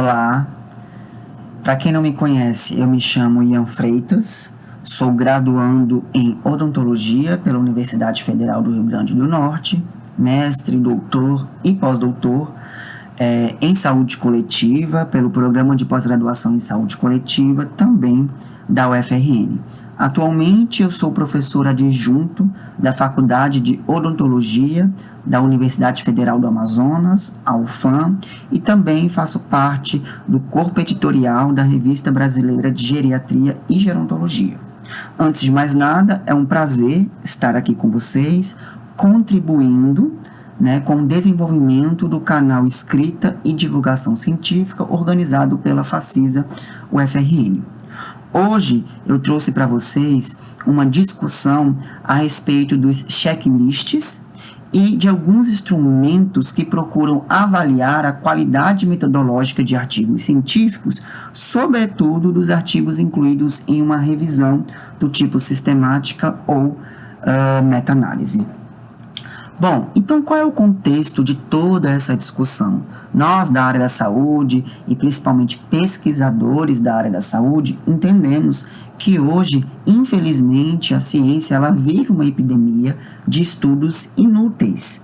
Olá, para quem não me conhece, eu me chamo Ian Freitas, sou graduando em odontologia pela Universidade Federal do Rio Grande do Norte, mestre, doutor e pós-doutor em saúde coletiva pelo Programa de Pós-Graduação em Saúde Coletiva, também da UFRN. Atualmente eu sou professor adjunto da Faculdade de Odontologia da Universidade Federal do Amazonas, a UFAM, e também faço parte do corpo editorial da Revista Brasileira de Geriatria e Gerontologia. Antes de mais nada, é um prazer estar aqui com vocês, contribuindo com o desenvolvimento do canal Escrita e Divulgação Científica organizado pela Facisa UFRN. Hoje eu trouxe para vocês uma discussão a respeito dos checklists e de alguns instrumentos que procuram avaliar a qualidade metodológica de artigos científicos, sobretudo dos artigos incluídos em uma revisão do tipo sistemática ou meta-análise. Bom, então qual é o contexto de toda essa discussão? Nós da área da saúde e principalmente pesquisadores da área da saúde entendemos que hoje, infelizmente, a ciência ela vive uma epidemia de estudos inúteis.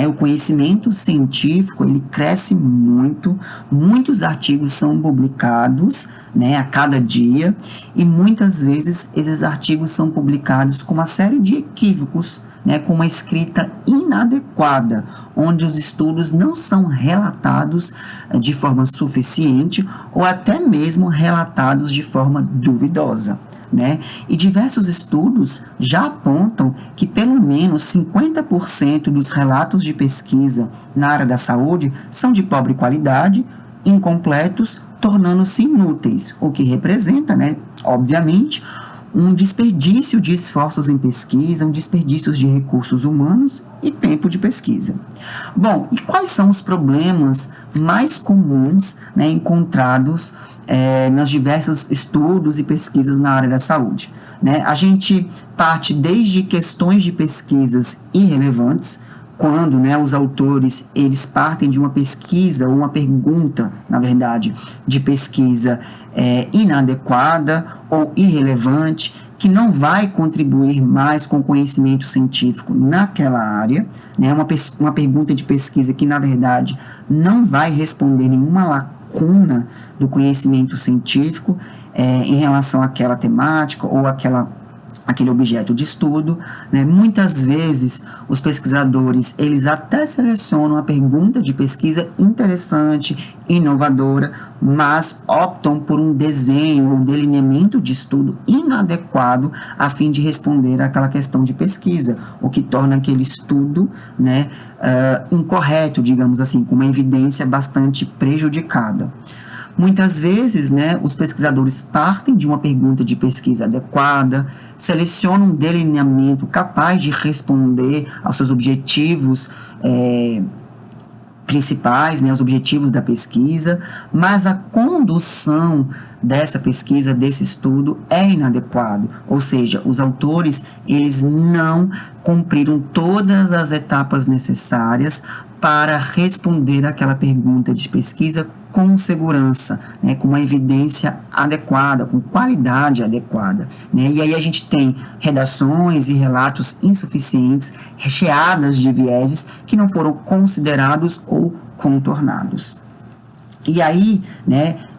O conhecimento científico ele cresce muito, muitos artigos são publicados a cada dia e muitas vezes esses artigos são publicados com uma série de equívocos, com uma escrita inadequada, onde os estudos não são relatados de forma suficiente ou até mesmo relatados de forma duvidosa. E diversos estudos já apontam que pelo menos 50% dos relatos de pesquisa na área da saúde são de pobre qualidade, incompletos, tornando-se inúteis, o que representa, obviamente, um desperdício de esforços em pesquisa, um desperdício de recursos humanos e tempo de pesquisa. Bom, e quais são os problemas mais comuns encontrados nos diversos estudos e pesquisas na área da saúde? A gente parte desde questões de pesquisas irrelevantes, quando os autores eles partem de uma pesquisa ou uma pergunta, na verdade, de pesquisa inadequada ou irrelevante, que não vai contribuir mais com o conhecimento científico naquela área, uma pergunta de pesquisa que, na verdade, não vai responder nenhuma lacuna do conhecimento científico em relação àquela temática ou aquele objeto de estudo. Muitas vezes os pesquisadores eles até selecionam a pergunta de pesquisa interessante, inovadora, mas optam por um desenho ou delineamento de estudo inadequado a fim de responder àquela questão de pesquisa, o que torna aquele estudo incorreto, digamos assim, com uma evidência bastante prejudicada. Muitas vezes, os pesquisadores partem de uma pergunta de pesquisa adequada, selecionam um delineamento capaz de responder aos seus objetivos principais, os objetivos da pesquisa, mas a condução dessa pesquisa, desse estudo, é inadequado. Ou seja, os autores, eles não cumpriram todas as etapas necessárias para responder àquela pergunta de pesquisa com segurança, com uma evidência adequada, com qualidade adequada. E aí a gente tem redações e relatos insuficientes, recheadas de vieses que não foram considerados ou contornados. E aí,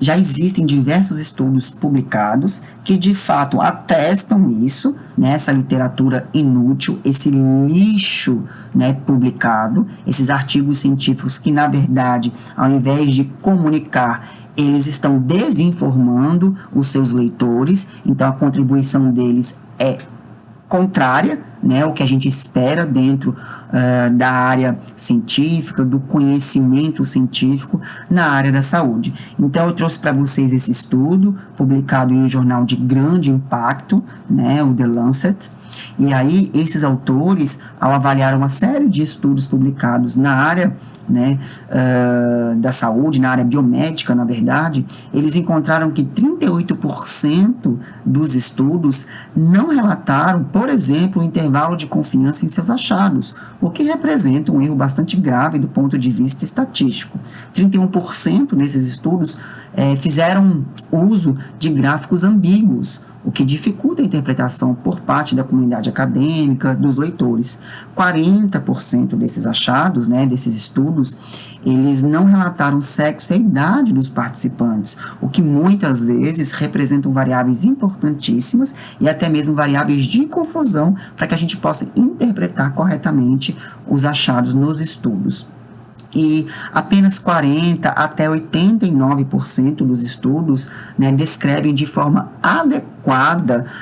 já existem diversos estudos publicados que, de fato, atestam isso, essa literatura inútil, esse lixo, publicado, esses artigos científicos que, na verdade, ao invés de comunicar, eles estão desinformando os seus leitores, então a contribuição deles é contrária, o que a gente espera dentro da área científica, do conhecimento científico na área da saúde. Então, eu trouxe para vocês esse estudo, publicado em um jornal de grande impacto, o The Lancet, e aí esses autores, ao avaliar uma série de estudos publicados na área né, da saúde, na área biomédica, na verdade, eles encontraram que 38% dos estudos não relataram, por exemplo, o intervalo de confiança em seus achados, o que representa um erro bastante grave do ponto de vista estatístico. 31% desses estudos fizeram uso de gráficos ambíguos, o que dificulta a interpretação por parte da comunidade acadêmica, dos leitores. 40% desses achados, né, desses estudos, eles não relataram o sexo e a idade dos participantes, o que muitas vezes representam variáveis importantíssimas e até mesmo variáveis de confusão para que a gente possa interpretar corretamente os achados nos estudos. E apenas 40% até 89% dos estudos, né, descrevem de forma adequada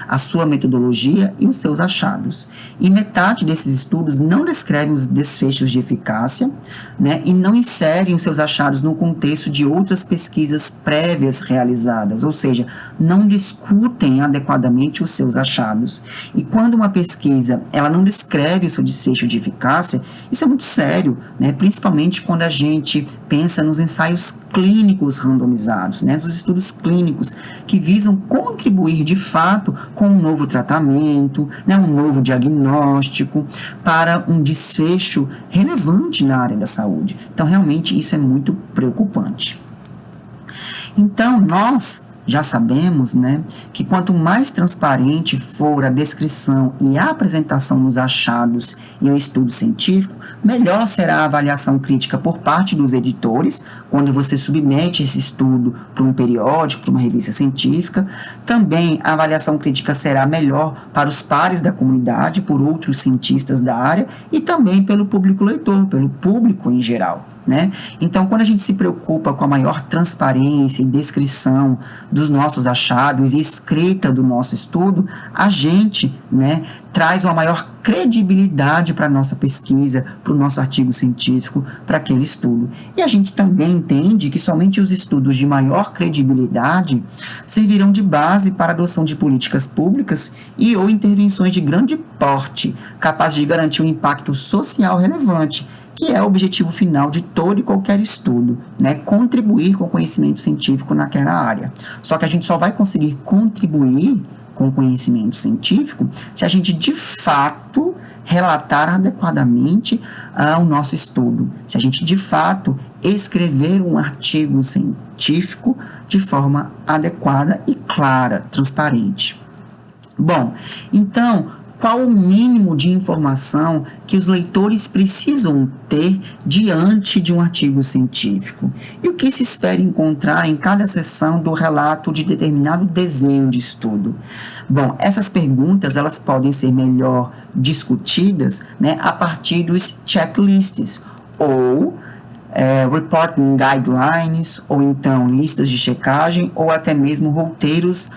a sua metodologia e os seus achados. E metade desses estudos não descrevem os desfechos de eficácia, né, e não inserem os seus achados no contexto de outras pesquisas prévias realizadas, ou seja, não discutem adequadamente os seus achados. E quando uma pesquisa ela não descreve o seu desfecho de eficácia, isso é muito sério, né, principalmente quando a gente pensa nos ensaios clínicos randomizados, né, nos estudos clínicos que visam contribuir de fato com um novo tratamento, né, um novo diagnóstico para um desfecho relevante na área da saúde. Então, realmente, isso é muito preocupante. Então, nós já sabemos, né, que quanto mais transparente for a descrição e a apresentação dos achados em um estudo científico, melhor será a avaliação crítica por parte dos editores, quando você submete esse estudo para um periódico, para uma revista científica. Também a avaliação crítica será melhor para os pares da comunidade, por outros cientistas da área e também pelo público leitor, pelo público em geral. Né? Então, quando a gente se preocupa com a maior transparência e descrição dos nossos achados e escrita do nosso estudo, a gente, né, traz uma maior credibilidade para a nossa pesquisa, para o nosso artigo científico, para aquele estudo. E a gente também entende que somente os estudos de maior credibilidade servirão de base para a adoção de políticas públicas e ou intervenções de grande porte, capazes de garantir um impacto social relevante, que é o objetivo final de todo e qualquer estudo, né? Contribuir com o conhecimento científico naquela área. Só que a gente só vai conseguir contribuir com o conhecimento científico se a gente, de fato, relatar adequadamente o nosso estudo, se a gente, de fato, escrever um artigo científico de forma adequada e clara, transparente. Bom, então, qual o mínimo de informação que os leitores precisam ter diante de um artigo científico? E o que se espera encontrar em cada seção do relato de determinado desenho de estudo? Bom, essas perguntas elas podem ser melhor discutidas, né, a partir dos checklists ou reporting guidelines, ou então listas de checagem, ou até mesmo roteiros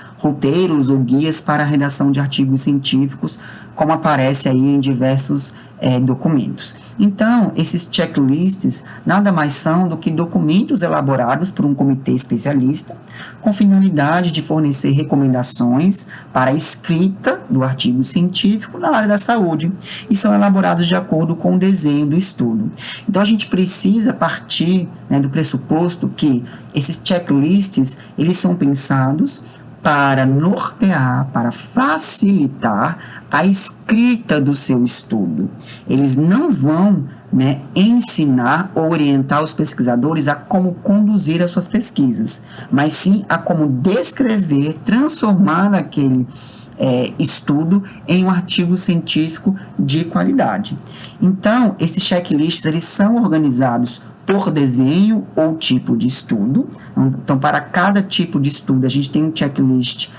ou guias para a redação de artigos científicos, como aparece aí em diversos documentos. Então, esses checklists nada mais são do que documentos elaborados por um comitê especialista, com finalidade de fornecer recomendações para a escrita do artigo científico na área da saúde, e são elaborados de acordo com o desenho do estudo. Então, a gente precisa partir, né, do pressuposto que esses checklists, eles são pensados para nortear, para facilitar a escrita do seu estudo. Eles não vão, né, ensinar ou orientar os pesquisadores a como conduzir as suas pesquisas, mas sim a como descrever, transformar aquele estudo em um artigo científico de qualidade. Então, esses checklists eles são organizados por desenho ou tipo de estudo. Então, para cada tipo de estudo, a gente tem um checklist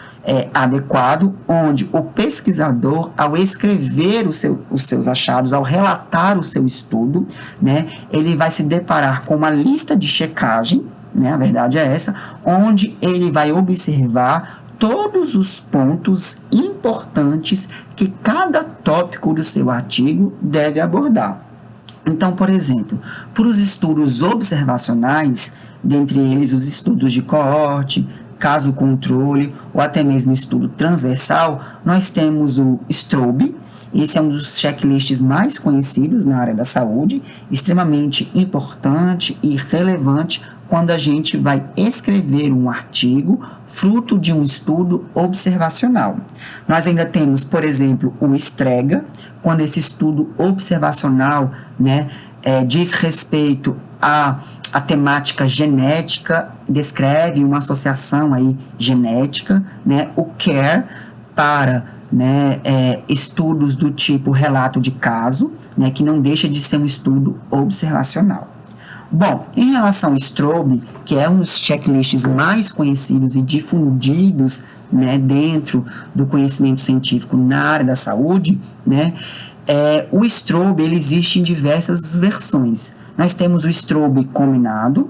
adequado, onde o pesquisador, ao escrever os seus achados, ao relatar o seu estudo, né, ele vai se deparar com uma lista de checagem, né, a verdade é essa, onde ele vai observar todos os pontos importantes que cada tópico do seu artigo deve abordar. Então, por exemplo, para os estudos observacionais, dentre eles os estudos de coorte, caso controle ou até mesmo estudo transversal, nós temos o STROBE, Esse é um dos checklists mais conhecidos na área da saúde, extremamente importante e relevante quando a gente vai escrever um artigo fruto de um estudo observacional. Nós ainda temos, por exemplo, o STREGA, quando esse estudo observacional, né, diz respeito à temática genética, descreve uma associação aí genética, né, o CARE para, né, estudos do tipo relato de caso, né, que não deixa de ser um estudo observacional. Bom, em relação ao STROBE, que é um dos checklists mais conhecidos e difundidos, né, dentro do conhecimento científico na área da saúde, né, o STROBE ele existe em diversas versões. Nós temos o STROBE combinado,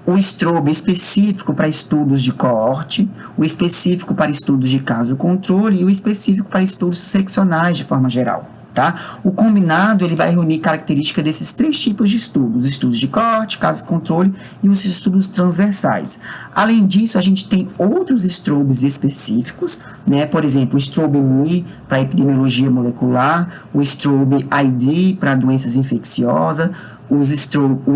o STROBE específico para estudos de coorte, o específico para estudos de caso-controle e o específico para estudos seccionais de forma geral. Tá? O combinado ele vai reunir características desses três tipos de estudos: estudos de coorte, caso-controle e os estudos transversais. Além disso, a gente tem outros STROBEs específicos, né? Por exemplo, o STROBE-MI para epidemiologia molecular, o STROBE-ID para doenças infecciosas, o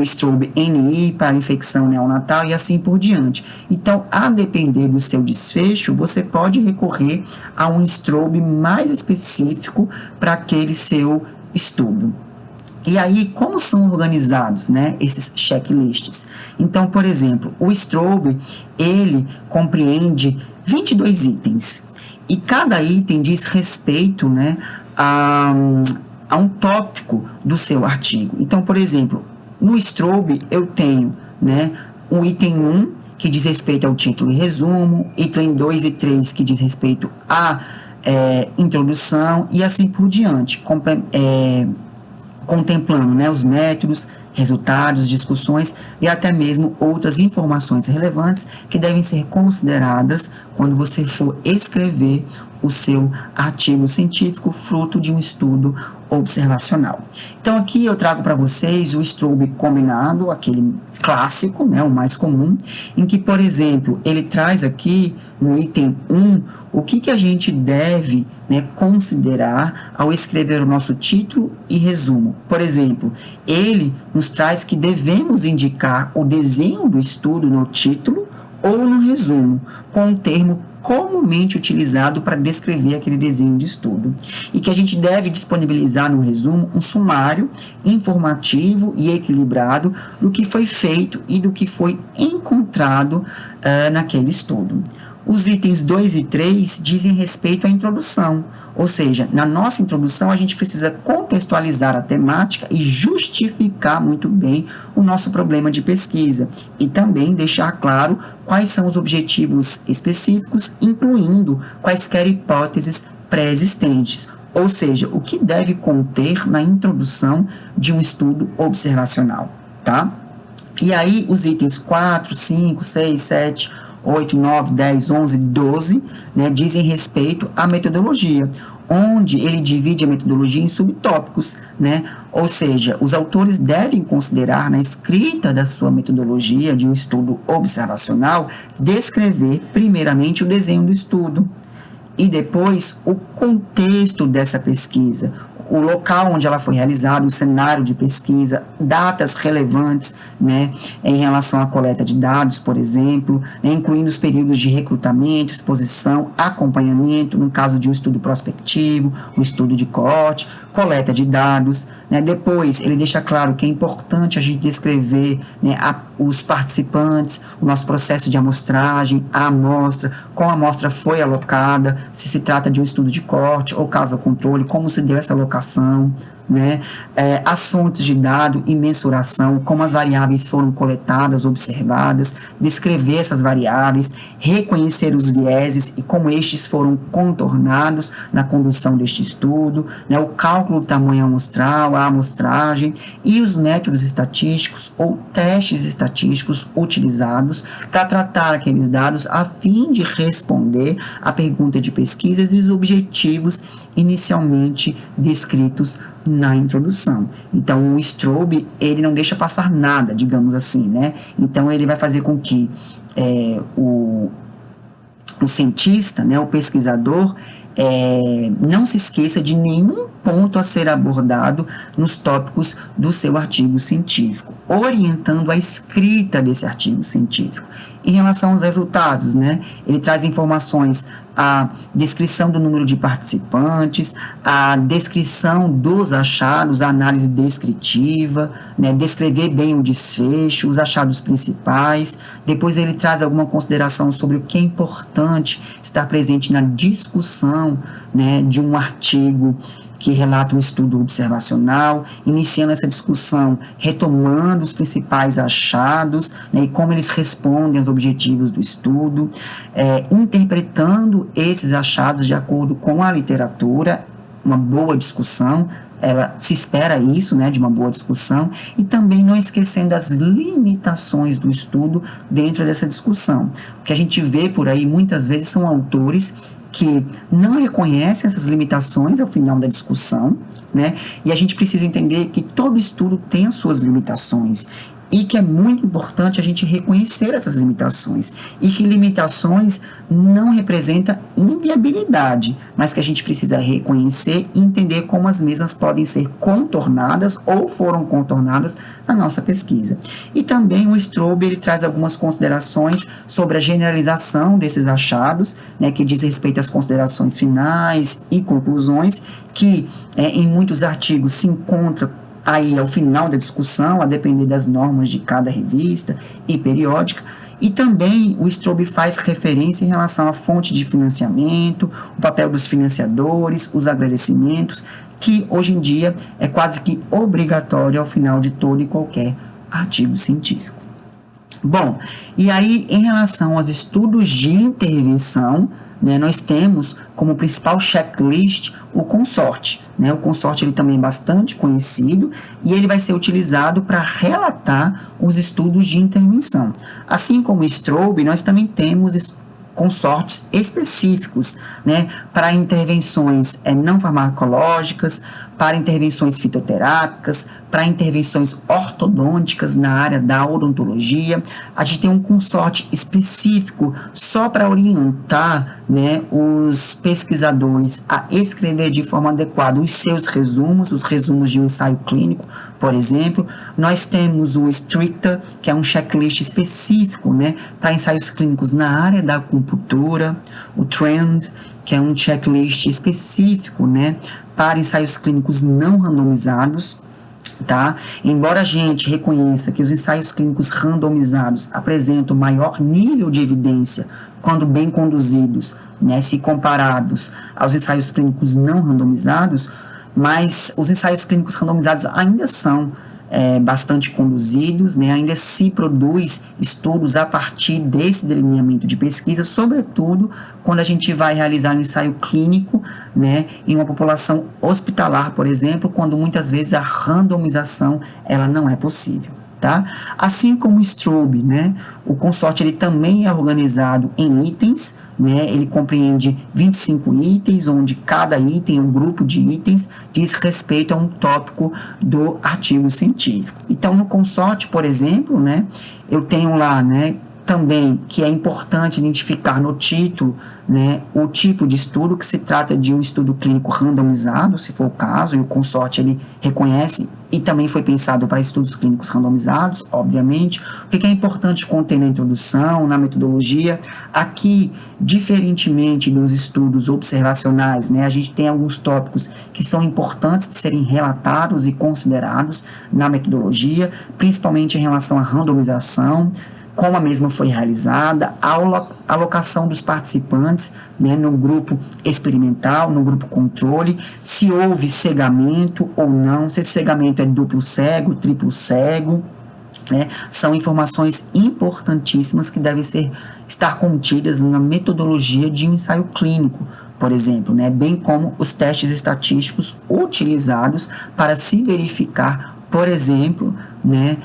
STROBE-NI para infecção neonatal e assim por diante. Então, a depender do seu desfecho, você pode recorrer a um STROBE mais específico para aquele seu estudo. E aí, como são organizados, né, esses checklists? Então, por exemplo, o STROBE, ele compreende 22 itens. E cada item diz respeito, né, a um tópico do seu artigo. Então, por exemplo, no STROBE eu tenho, né, o item 1, que diz respeito ao título e resumo, item 2 e 3, que diz respeito à introdução, e assim por diante, contemplando, né, os métodos, resultados, discussões e até mesmo outras informações relevantes que devem ser consideradas quando você for escrever o seu artigo científico fruto de um estudo observacional. Então aqui eu trago para vocês o STROBE combinado, aquele clássico, né, o mais comum, em que, por exemplo, ele traz aqui no item 1 o que a gente deve, né, considerar ao escrever o nosso título e resumo. Por exemplo, ele nos traz que devemos indicar o desenho do estudo no título ou no resumo, com um termo comumente utilizado para descrever aquele desenho de estudo, e que a gente deve disponibilizar no resumo um sumário informativo e equilibrado do que foi feito e do que foi encontrado naquele estudo. Os itens 2 e 3 dizem respeito à introdução, ou seja, na nossa introdução a gente precisa contextualizar a temática e justificar muito bem o nosso problema de pesquisa e também deixar claro quais são os objetivos específicos, incluindo quaisquer hipóteses pré-existentes, ou seja, o que deve conter na introdução de um estudo observacional, tá? E aí os itens 4, 5, 6, 7, 8, 9, 10, 11, 12, né, dizem respeito à metodologia, onde ele divide a metodologia em subtópicos, né? Ou seja, os autores devem considerar na escrita da sua metodologia de um estudo observacional, descrever primeiramente o desenho do estudo e depois o contexto dessa pesquisa, o local onde ela foi realizada, o cenário de pesquisa, datas relevantes, né, em relação à coleta de dados, por exemplo, né, incluindo os períodos de recrutamento, exposição, acompanhamento, no caso de um estudo prospectivo, um estudo de coorte, coleta de dados, né. Depois, ele deixa claro que é importante a gente descrever, né, os participantes, o nosso processo de amostragem, a amostra, como a amostra foi alocada, se trata de um estudo de coorte ou caso-controle, como se deu essa alocação, né? As fontes de dado e mensuração, como as variáveis foram coletadas, observadas, descrever essas variáveis, reconhecer os vieses e como estes foram contornados na condução deste estudo, né? O cálculo do tamanho amostral, a amostragem e os métodos estatísticos ou testes estatísticos utilizados para tratar aqueles dados a fim de responder à pergunta de pesquisas e os objetivos inicialmente descritos na introdução. Então, o STROBE, ele não deixa passar nada, digamos assim, né? Então, ele vai fazer com que o cientista, né, o pesquisador, não se esqueça de nenhum ponto a ser abordado nos tópicos do seu artigo científico, orientando a escrita desse artigo científico. Em relação aos resultados, né, ele traz informações, a descrição do número de participantes, a descrição dos achados, a análise descritiva, né, descrever bem o desfecho, os achados principais. Depois ele traz alguma consideração sobre o que é importante estar presente na discussão, né, de um artigo que relata um estudo observacional, iniciando essa discussão, retomando os principais achados, né, e como eles respondem aos objetivos do estudo, interpretando esses achados de acordo com a literatura, uma boa discussão, se espera isso, né, de uma boa discussão, e também não esquecendo as limitações do estudo dentro dessa discussão. O que a gente vê por aí muitas vezes são autores que não reconhecem essas limitações ao final da discussão, né? E a gente precisa entender que todo estudo tem as suas limitações e que é muito importante a gente reconhecer essas limitações e que limitações não representam inviabilidade, mas que a gente precisa reconhecer e entender como as mesmas podem ser contornadas ou foram contornadas na nossa pesquisa. E também o Straub, ele traz algumas considerações sobre a generalização desses achados, né, que diz respeito às considerações finais e conclusões, que em muitos artigos se encontra aí ao final da discussão, a depender das normas de cada revista e periódica. E também o Straub faz referência em relação à fonte de financiamento, o papel dos financiadores, os agradecimentos, que hoje em dia é quase que obrigatório ao final de todo e qualquer artigo científico. Bom, e aí em relação aos estudos de intervenção, né, nós temos como principal checklist o consorte. Né? O consorte ele também é bastante conhecido e ele vai ser utilizado para relatar os estudos de intervenção. Assim como o Straub, nós também temos consortes específicos, né, para intervenções não farmacológicas, para intervenções fitoterápicas, para intervenções ortodônticas na área da odontologia. A gente tem um consorte específico só para orientar, né, os pesquisadores a escrever de forma adequada os seus resumos, os resumos de um ensaio clínico, por exemplo. Nós temos o Stricta, que é um checklist específico, né, para ensaios clínicos na área da acupuntura, o Trend, que é um checklist específico, né, para ensaios clínicos não randomizados, tá? Embora a gente reconheça que os ensaios clínicos randomizados apresentam maior nível de evidência quando bem conduzidos, né, se comparados aos ensaios clínicos não randomizados, mas os ensaios clínicos randomizados ainda são bastante conduzidos, né? Ainda se produz estudos a partir desse delineamento de pesquisa, sobretudo quando a gente vai realizar um ensaio clínico, né, em uma população hospitalar, por exemplo, quando muitas vezes a randomização ela não é possível. Tá? Assim como o Straub, né, o consorte ele também é organizado em itens, né, ele compreende 25 itens, onde cada item, um grupo de itens, diz respeito a um tópico do artigo científico. Então, no consorte, por exemplo, né, eu tenho lá, né, também que é importante identificar no título, né, o tipo de estudo, que se trata de um estudo clínico randomizado, se for o caso, e o consorte ele reconhece e também foi pensado para estudos clínicos randomizados, obviamente. O que é importante conter na introdução, na metodologia? Aqui, diferentemente dos estudos observacionais, né, a gente tem alguns tópicos que são importantes de serem relatados e considerados na metodologia, principalmente em relação à randomização, como a mesma foi realizada, a alocação dos participantes, né, no grupo experimental, no grupo controle, se houve cegamento ou não, se esse cegamento é duplo cego, triplo cego, né, são informações importantíssimas que devem estar contidas na metodologia de um ensaio clínico, por exemplo, né, bem como os testes estatísticos utilizados para se verificar, por exemplo, né,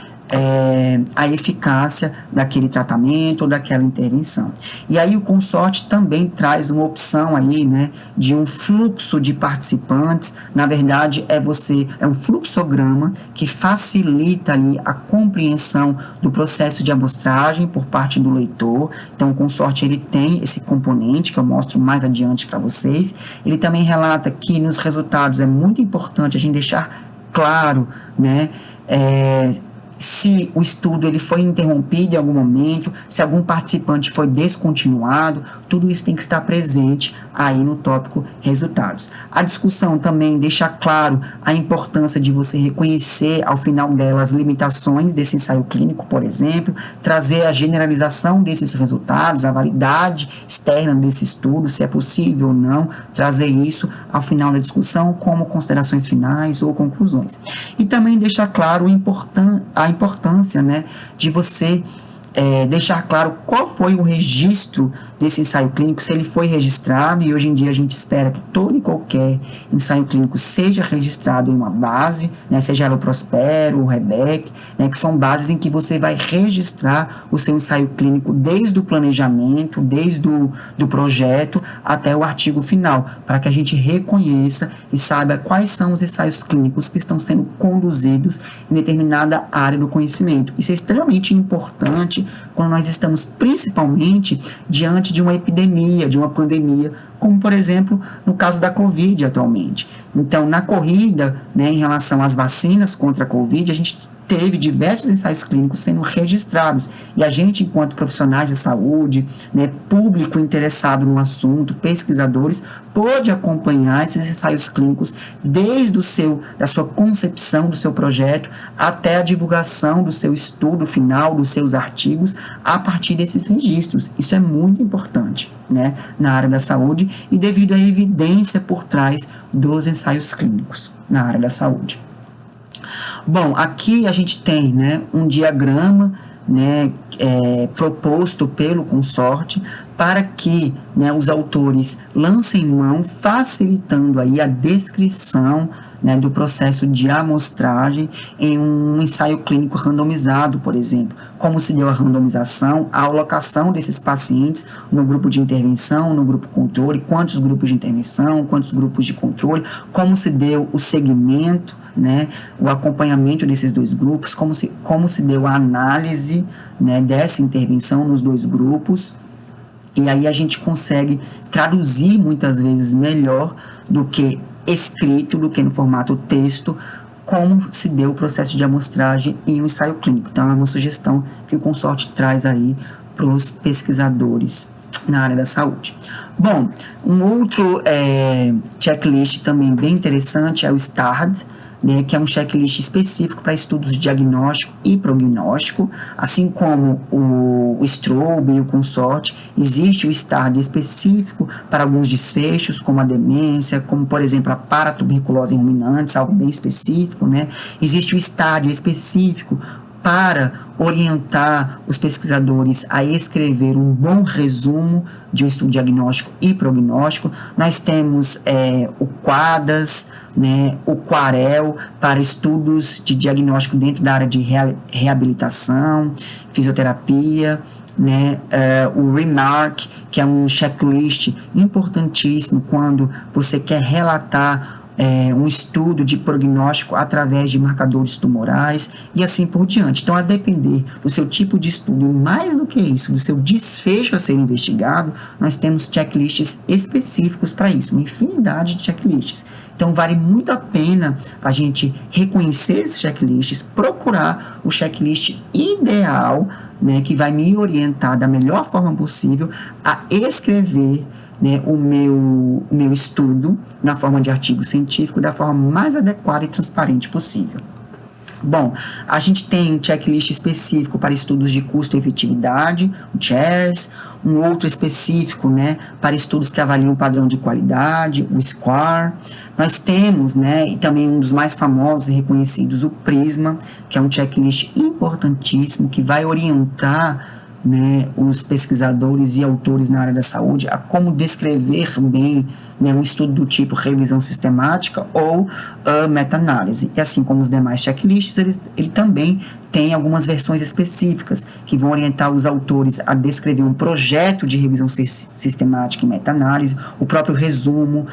a eficácia daquele tratamento ou daquela intervenção. E aí o consórcio também traz uma opção aí, né, de um fluxo de participantes. Na verdade, é um fluxograma que facilita ali a compreensão do processo de amostragem por parte do leitor. Então, o consórcio ele tem esse componente que eu mostro mais adiante para vocês. Ele também relata que nos resultados é muito importante a gente deixar claro, né, se o estudo ele foi interrompido em algum momento, se algum participante foi descontinuado, tudo isso tem que estar presente aí no tópico resultados. A discussão também deixa claro a importância de você reconhecer ao final dela as limitações desse ensaio clínico, por exemplo, trazer a generalização desses resultados, a validade externa desse estudo, se é possível ou não, trazer isso ao final da discussão como considerações finais ou conclusões. E também deixa claro a importância, né, de você deixar claro qual foi o registro desse ensaio clínico, se ele foi registrado, e hoje em dia a gente espera que todo e qualquer ensaio clínico seja registrado em uma base, né, seja ela o Prospero, o Rebec, né, que são bases em que você vai registrar o seu ensaio clínico desde o planejamento, desde do projeto até o artigo final, para que a gente reconheça e saiba quais são os ensaios clínicos que estão sendo conduzidos em determinada área do conhecimento. Isso é extremamente importante quando nós estamos principalmente diante de uma epidemia, de uma pandemia, como, por exemplo, no caso da Covid atualmente. Então, na corrida, né, em relação às vacinas contra a Covid, a gente teve diversos ensaios clínicos sendo registrados, e a gente, enquanto profissionais de saúde, né, público interessado no assunto, pesquisadores, pôde acompanhar esses ensaios clínicos desde da sua concepção do seu projeto até a divulgação do seu estudo final, dos seus artigos, a partir desses registros. Isso é muito importante, né, na área da saúde e devido à evidência por trás dos ensaios clínicos na área da saúde. Bom, aqui a gente tem, né, um diagrama, né, proposto pelo consórcio para que, né, os autores lancem mão, facilitando aí a descrição, né, do processo de amostragem em um ensaio clínico randomizado, por exemplo. Como se deu a randomização, a alocação desses pacientes no grupo de intervenção, no grupo controle, quantos grupos de intervenção, quantos grupos de controle, como se deu o segmento, né, o acompanhamento desses dois grupos, como se deu a análise, né, dessa intervenção nos dois grupos. E aí a gente consegue traduzir muitas vezes melhor do que escrito, do que no formato texto, como se deu o processo de amostragem em um ensaio clínico. Então é uma sugestão que o consórcio traz aí para os pesquisadores na área da saúde. Bom, um outro checklist também bem interessante é o STARD, né, que é um checklist específico para estudos de diagnóstico e prognóstico, assim como o Strobe e o consórcio. Existe o STARD específico para alguns desfechos, como a demência, como, por exemplo, a paratuberculose em ruminantes, algo bem específico, né? Existe o STARD específico para orientar os pesquisadores a escrever um bom resumo de um estudo diagnóstico e prognóstico. Nós temos o QUADAS, né, o QUAREL, para estudos de diagnóstico dentro da área de reabilitação, fisioterapia, né, o REMARK, que é um checklist importantíssimo quando você quer relatar um estudo de prognóstico através de marcadores tumorais e assim por diante. Então, a depender do seu tipo de estudo, e mais do que isso, do seu desfecho a ser investigado, nós temos checklists específicos para isso, uma infinidade de checklists. Então, vale muito a pena a gente reconhecer esses checklists, procurar o checklist ideal, né, que vai me orientar da melhor forma possível a escrever, né, o meu estudo na forma de artigo científico da forma mais adequada e transparente possível. Bom, a gente tem um checklist específico para estudos de custo e efetividade, o CHAIRS, um outro específico, né, para estudos que avaliam o padrão de qualidade, o SQUAR. Nós temos, né, e também um dos mais famosos e reconhecidos, o PRISMA, que é um checklist importantíssimo que vai orientar né, os pesquisadores e autores na área da saúde a como descrever bem, né, um estudo do tipo revisão sistemática ou meta-análise. E assim como os demais checklists, ele também tem algumas versões específicas que vão orientar os autores a descrever um projeto de revisão sistemática e meta-análise, o próprio resumo.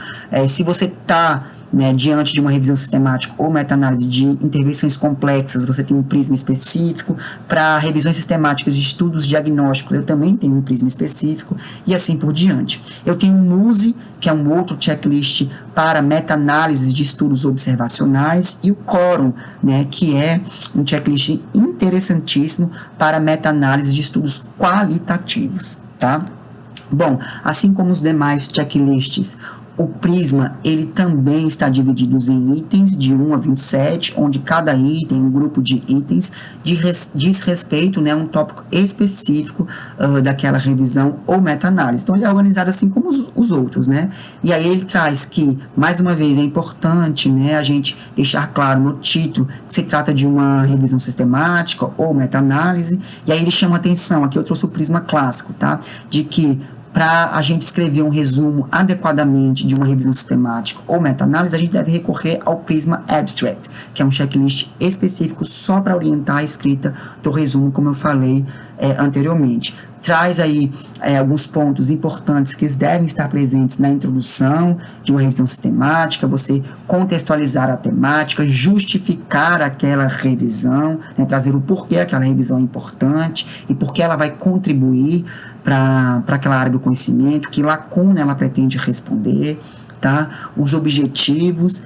Se você está, né, diante de uma revisão sistemática ou meta-análise de intervenções complexas, você tem um prisma específico. Para revisões sistemáticas de estudos diagnósticos, eu também tenho um prisma específico, e assim por diante. Eu tenho o MUSE, que é um outro checklist para meta-análise de estudos observacionais, e o Quorum, né, que é um checklist interessantíssimo para meta-análise de estudos qualitativos, tá? Bom, assim como os demais checklists, o Prisma, ele também está dividido em itens de 1 a 27, onde cada item, um grupo de itens, diz respeito, né, a um tópico específico daquela revisão ou meta-análise. Então, ele é organizado assim como os outros, né? E aí ele traz que, mais uma vez, é importante, né, a gente deixar claro no título que se trata de uma revisão sistemática ou meta-análise. E aí ele chama atenção, aqui eu trouxe o Prisma clássico, tá? De que para a gente escrever um resumo adequadamente de uma revisão sistemática ou meta-análise, a gente deve recorrer ao Prisma Abstract, que é um checklist específico só para orientar a escrita do resumo, como eu falei anteriormente. Traz aí alguns pontos importantes que devem estar presentes na introdução de uma revisão sistemática, você contextualizar a temática, justificar aquela revisão, né, trazer o porquê aquela revisão é importante e por que ela vai contribuir para aquela área do conhecimento, que lacuna ela pretende responder, tá? Os objetivos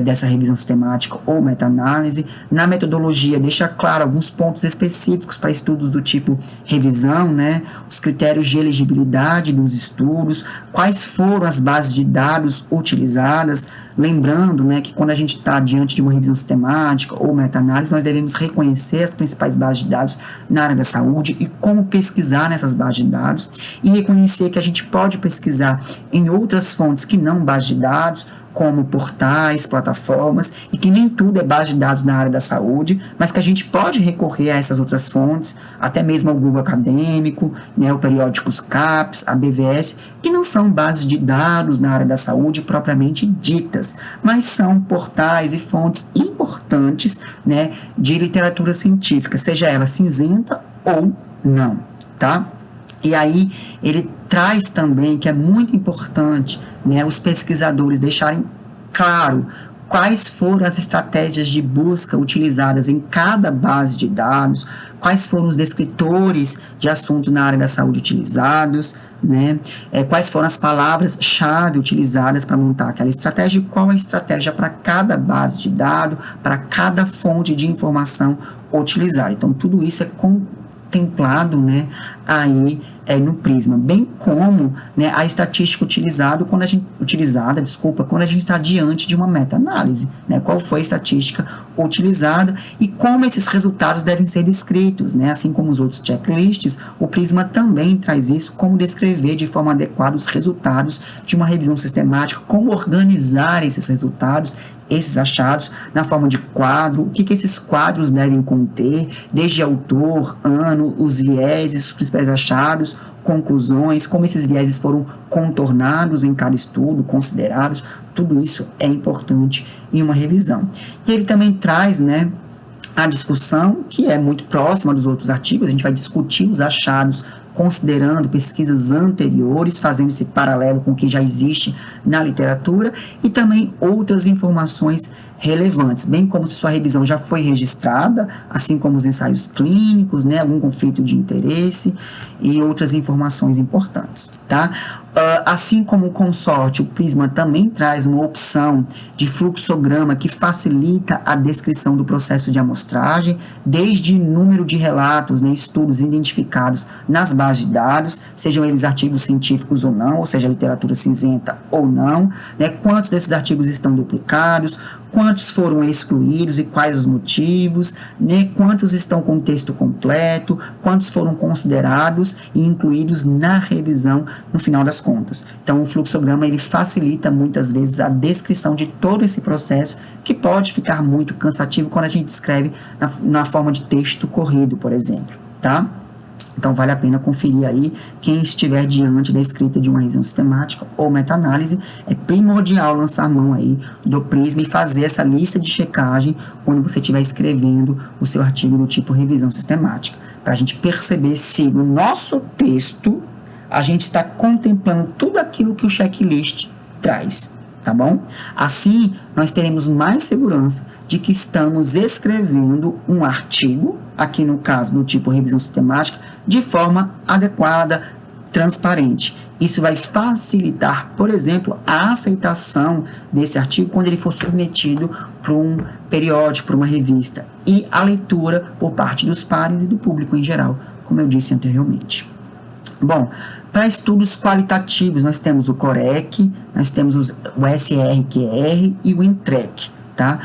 dessa revisão sistemática ou meta-análise. Na metodologia, deixa claro alguns pontos específicos para estudos do tipo revisão, né? Os critérios de elegibilidade dos estudos, quais foram as bases de dados utilizadas. Lembrando, né, que quando a gente está diante de uma revisão sistemática ou meta-análise, nós devemos reconhecer as principais bases de dados na área da saúde e como pesquisar nessas bases de dados, e reconhecer que a gente pode pesquisar em outras fontes que não base de dados, como portais, plataformas, e que nem tudo é base de dados na área da saúde, mas que a gente pode recorrer a essas outras fontes, até mesmo ao Google Acadêmico, né, o periódicos CAPES, a BVS, que não são bases de dados na área da saúde propriamente ditas, mas são portais e fontes importantes, né, de literatura científica, seja ela cinzenta ou não, tá? E aí ele traz também que é muito importante, né, os pesquisadores deixarem claro quais foram as estratégias de busca utilizadas em cada base de dados, quais foram os descritores de assunto na área da saúde utilizados, né, quais foram as palavras-chave utilizadas para montar aquela estratégia e qual a estratégia para cada base de dados, para cada fonte de informação utilizada. Então, tudo isso é contemplado, né, aí no Prisma, bem como, né, a estatística utilizada quando a gente está diante de uma meta-análise, né, qual foi a estatística utilizada e como esses resultados devem ser descritos, né, assim como os outros checklists, o Prisma também traz isso, como descrever de forma adequada os resultados de uma revisão sistemática, como organizar esses resultados, esses achados, na forma de quadro, o que esses quadros devem conter, desde autor, ano, os vieses, os principais achados, conclusões, como esses vieses foram contornados em cada estudo, considerados, tudo isso é importante em uma revisão. E ele também traz, né, a discussão, que é muito próxima dos outros artigos, a gente vai discutir os achados considerando pesquisas anteriores, fazendo esse paralelo com o que já existe na literatura, e também outras informações relevantes, bem como se sua revisão já foi registrada, assim como os ensaios clínicos, né, algum conflito de interesse e outras informações importantes, tá? Assim como o consórcio, o Prisma também traz uma opção de fluxograma que facilita a descrição do processo de amostragem, desde número de relatos, né, estudos identificados nas bases de dados, sejam eles artigos científicos ou não, ou seja, literatura cinzenta ou não, né, quantos desses artigos estão duplicados, quantos foram excluídos e quais os motivos, né, quantos estão com texto completo, quantos foram considerados e incluídos na revisão no final das contas. Então, o fluxograma ele facilita muitas vezes a descrição de todo esse processo, que pode ficar muito cansativo quando a gente escreve na forma de texto corrido, por exemplo, tá? Então, vale a pena conferir aí. Quem estiver diante da escrita de uma revisão sistemática ou meta-análise, é primordial lançar mão aí do Prisma e fazer essa lista de checagem quando você estiver escrevendo o seu artigo do tipo revisão sistemática, para a gente perceber se no nosso texto a gente está contemplando tudo aquilo que o checklist traz, tá bom? Assim, nós teremos mais segurança de que estamos escrevendo um artigo, aqui no caso do tipo revisão sistemática, de forma adequada, transparente. Isso vai facilitar, por exemplo, a aceitação desse artigo quando ele for submetido para um periódico, para uma revista, e a leitura por parte dos pares e do público em geral, como eu disse anteriormente. Bom, para estudos qualitativos, nós temos o COREC, nós temos o SRQR e o INTREC, tá?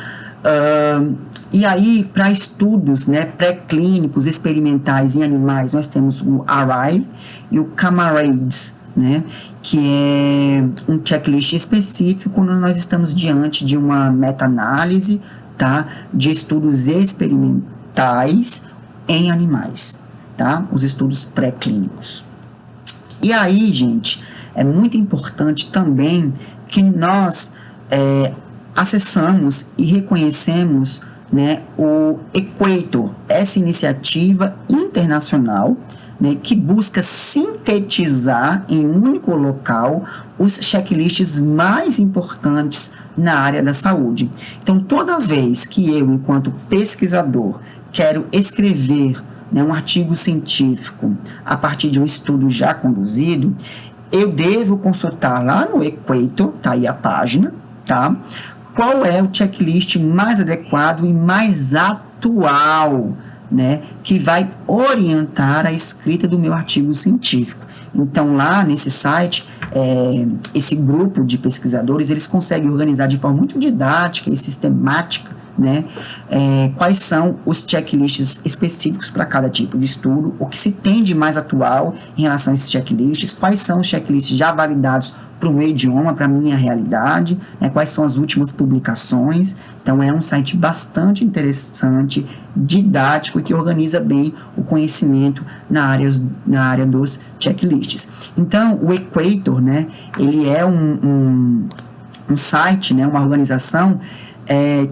E aí, para estudos, né, pré-clínicos, experimentais em animais, nós temos o ARRIVE e o CAMARADES, né, que é um checklist específico quando nós estamos diante de uma meta-análise, tá, de estudos experimentais em animais, tá, os estudos pré-clínicos. E aí, gente, é muito importante também que nós acessamos e reconhecemos, né, o Equator, essa iniciativa internacional, né, que busca sintetizar em um único local os checklists mais importantes na área da saúde. Então, toda vez que eu, enquanto pesquisador, quero escrever, né, um artigo científico a partir de um estudo já conduzido, eu devo consultar lá no Equator, tá aí a página, tá? Qual é o checklist mais adequado e mais atual, né, que vai orientar a escrita do meu artigo científico. Então, lá nesse site, esse grupo de pesquisadores, eles conseguem organizar de forma muito didática e sistemática, né, quais são os checklists específicos para cada tipo de estudo, o que se tem de mais atual em relação a esses checklists, quais são os checklists já validados para o meu idioma, para a minha realidade, né, quais são as últimas publicações. Então, é um site bastante interessante, didático e que organiza bem o conhecimento na área dos checklists. Então, o Equator, né, ele é um site, né, uma organização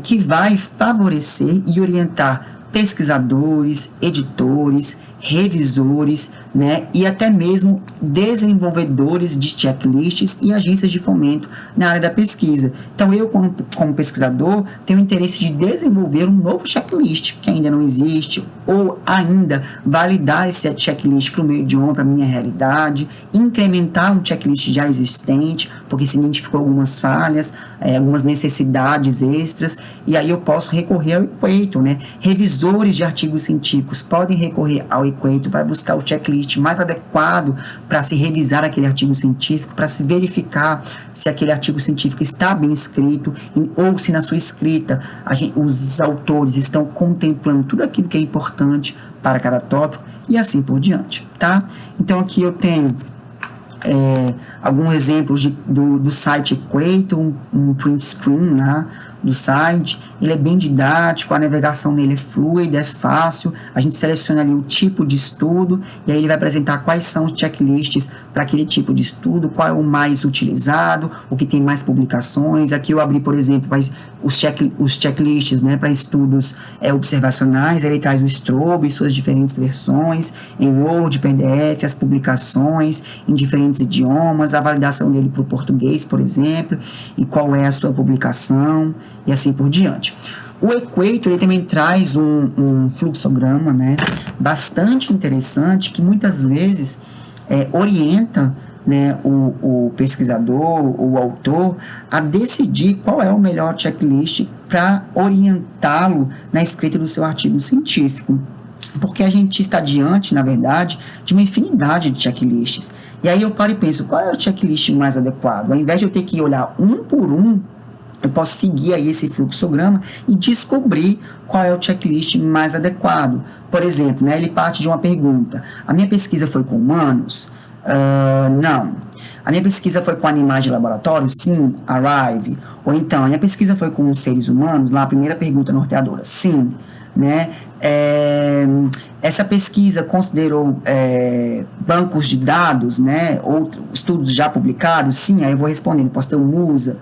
que vai favorecer e orientar pesquisadores, editores, revisores, né, e até mesmo desenvolvedores de checklists e agências de fomento na área da pesquisa. Então, eu, como pesquisador, tenho interesse de desenvolver um novo checklist que ainda não existe, ou ainda validar esse checklist para o meu idioma, para a minha realidade, incrementar um checklist já existente, porque se identificou algumas falhas, algumas necessidades extras, e aí eu posso recorrer ao Equator, né? Revisores de artigos científicos podem recorrer ao Equator para buscar o checklist mais adequado para se revisar aquele artigo científico, para se verificar se aquele artigo científico está bem escrito, ou se na sua escrita os autores estão contemplando tudo aquilo que é importante para cada tópico, e assim por diante, tá? Então, aqui eu tenho alguns exemplos do site Equator, um print screen, né, do site. Ele é bem didático, a navegação nele é fluida, é fácil, a gente seleciona ali o tipo de estudo, e aí ele vai apresentar quais são os checklists para aquele tipo de estudo, qual é o mais utilizado, o que tem mais publicações. Aqui eu abri, por exemplo, os checklists, né, para estudos observacionais. Ele traz o Strobe e suas diferentes versões, em Word, PDF, as publicações em diferentes idiomas, a validação dele para o português, por exemplo, e qual é a sua publicação, e assim por diante. O Equator, ele também traz um fluxograma, né, bastante interessante, que muitas vezes orienta, né, o pesquisador, o autor, a decidir qual é o melhor checklist para orientá-lo na escrita do seu artigo científico. Porque a gente está diante, na verdade, de uma infinidade de checklists. E aí eu paro e penso, qual é o checklist mais adequado? Ao invés de eu ter que olhar um por um, eu posso seguir aí esse fluxograma e descobrir qual é o checklist mais adequado. Por exemplo, né, ele parte de uma pergunta: a minha pesquisa foi com humanos? Não. A minha pesquisa foi com animais de laboratório? Sim, ARRIVE. Ou então, a minha pesquisa foi com seres humanos? Lá, a primeira pergunta norteadora: sim. Né? Essa pesquisa considerou bancos de dados, né, ou estudos já publicados? Sim, aí eu vou respondendo, posso ter o MUSE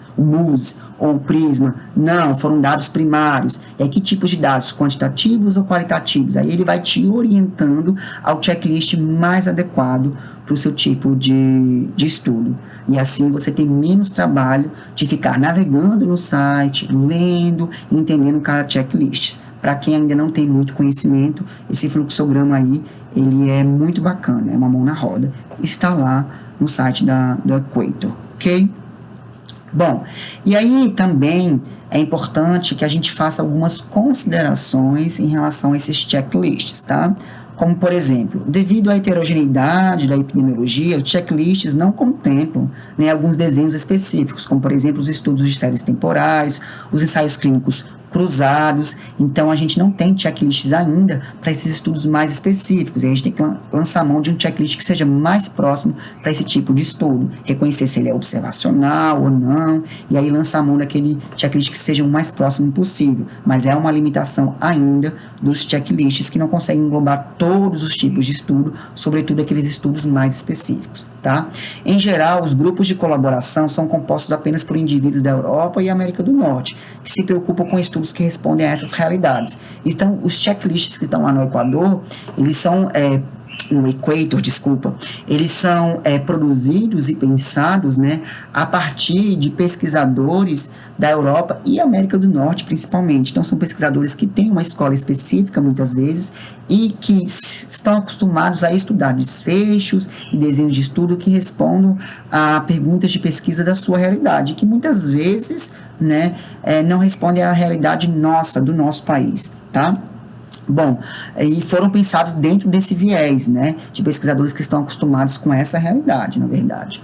ou o Prisma? Não, foram dados primários. E aí, que tipos de dados? Quantitativos ou qualitativos? Aí ele vai te orientando ao checklist mais adequado para o seu tipo de estudo. E assim você tem menos trabalho de ficar navegando no site, lendo e entendendo cada checklist. Para quem ainda não tem muito conhecimento, esse fluxograma aí, ele é muito bacana, é uma mão na roda. Está lá no site do Equator, ok? Bom, e aí também é importante que a gente faça algumas considerações em relação a esses checklists, tá? Como, por exemplo, devido à heterogeneidade da epidemiologia, os checklists não contemplam, né, alguns desenhos específicos, como, por exemplo, os estudos de séries temporais, os ensaios clínicos cruzados. Então, a gente não tem checklists ainda para esses estudos mais específicos. E a gente tem que lançar a mão de um checklist que seja mais próximo para esse tipo de estudo. Reconhecer se ele é observacional ou não. E aí lançar a mão daquele checklist que seja o mais próximo possível. Mas é uma limitação ainda dos checklists que não conseguem englobar todos os tipos de estudo, sobretudo aqueles estudos mais específicos. Tá? Em geral, os grupos de colaboração são compostos apenas por indivíduos da Europa e América do Norte, que se preocupam com estudos que respondem a essas realidades. Então, os checklists que estão lá no Equador, eles são no Equator, desculpa, eles são produzidos e pensados, né, a partir de pesquisadores da Europa e América do Norte, principalmente. Então, são pesquisadores que têm uma escola específica, muitas vezes, e que estão acostumados a estudar desfechos e desenhos de estudo que respondam a perguntas de pesquisa da sua realidade, que muitas vezes, né, não respondem à realidade nossa, do nosso país, tá? Bom, e foram pensados dentro desse viés, né, de pesquisadores que estão acostumados com essa realidade, na verdade.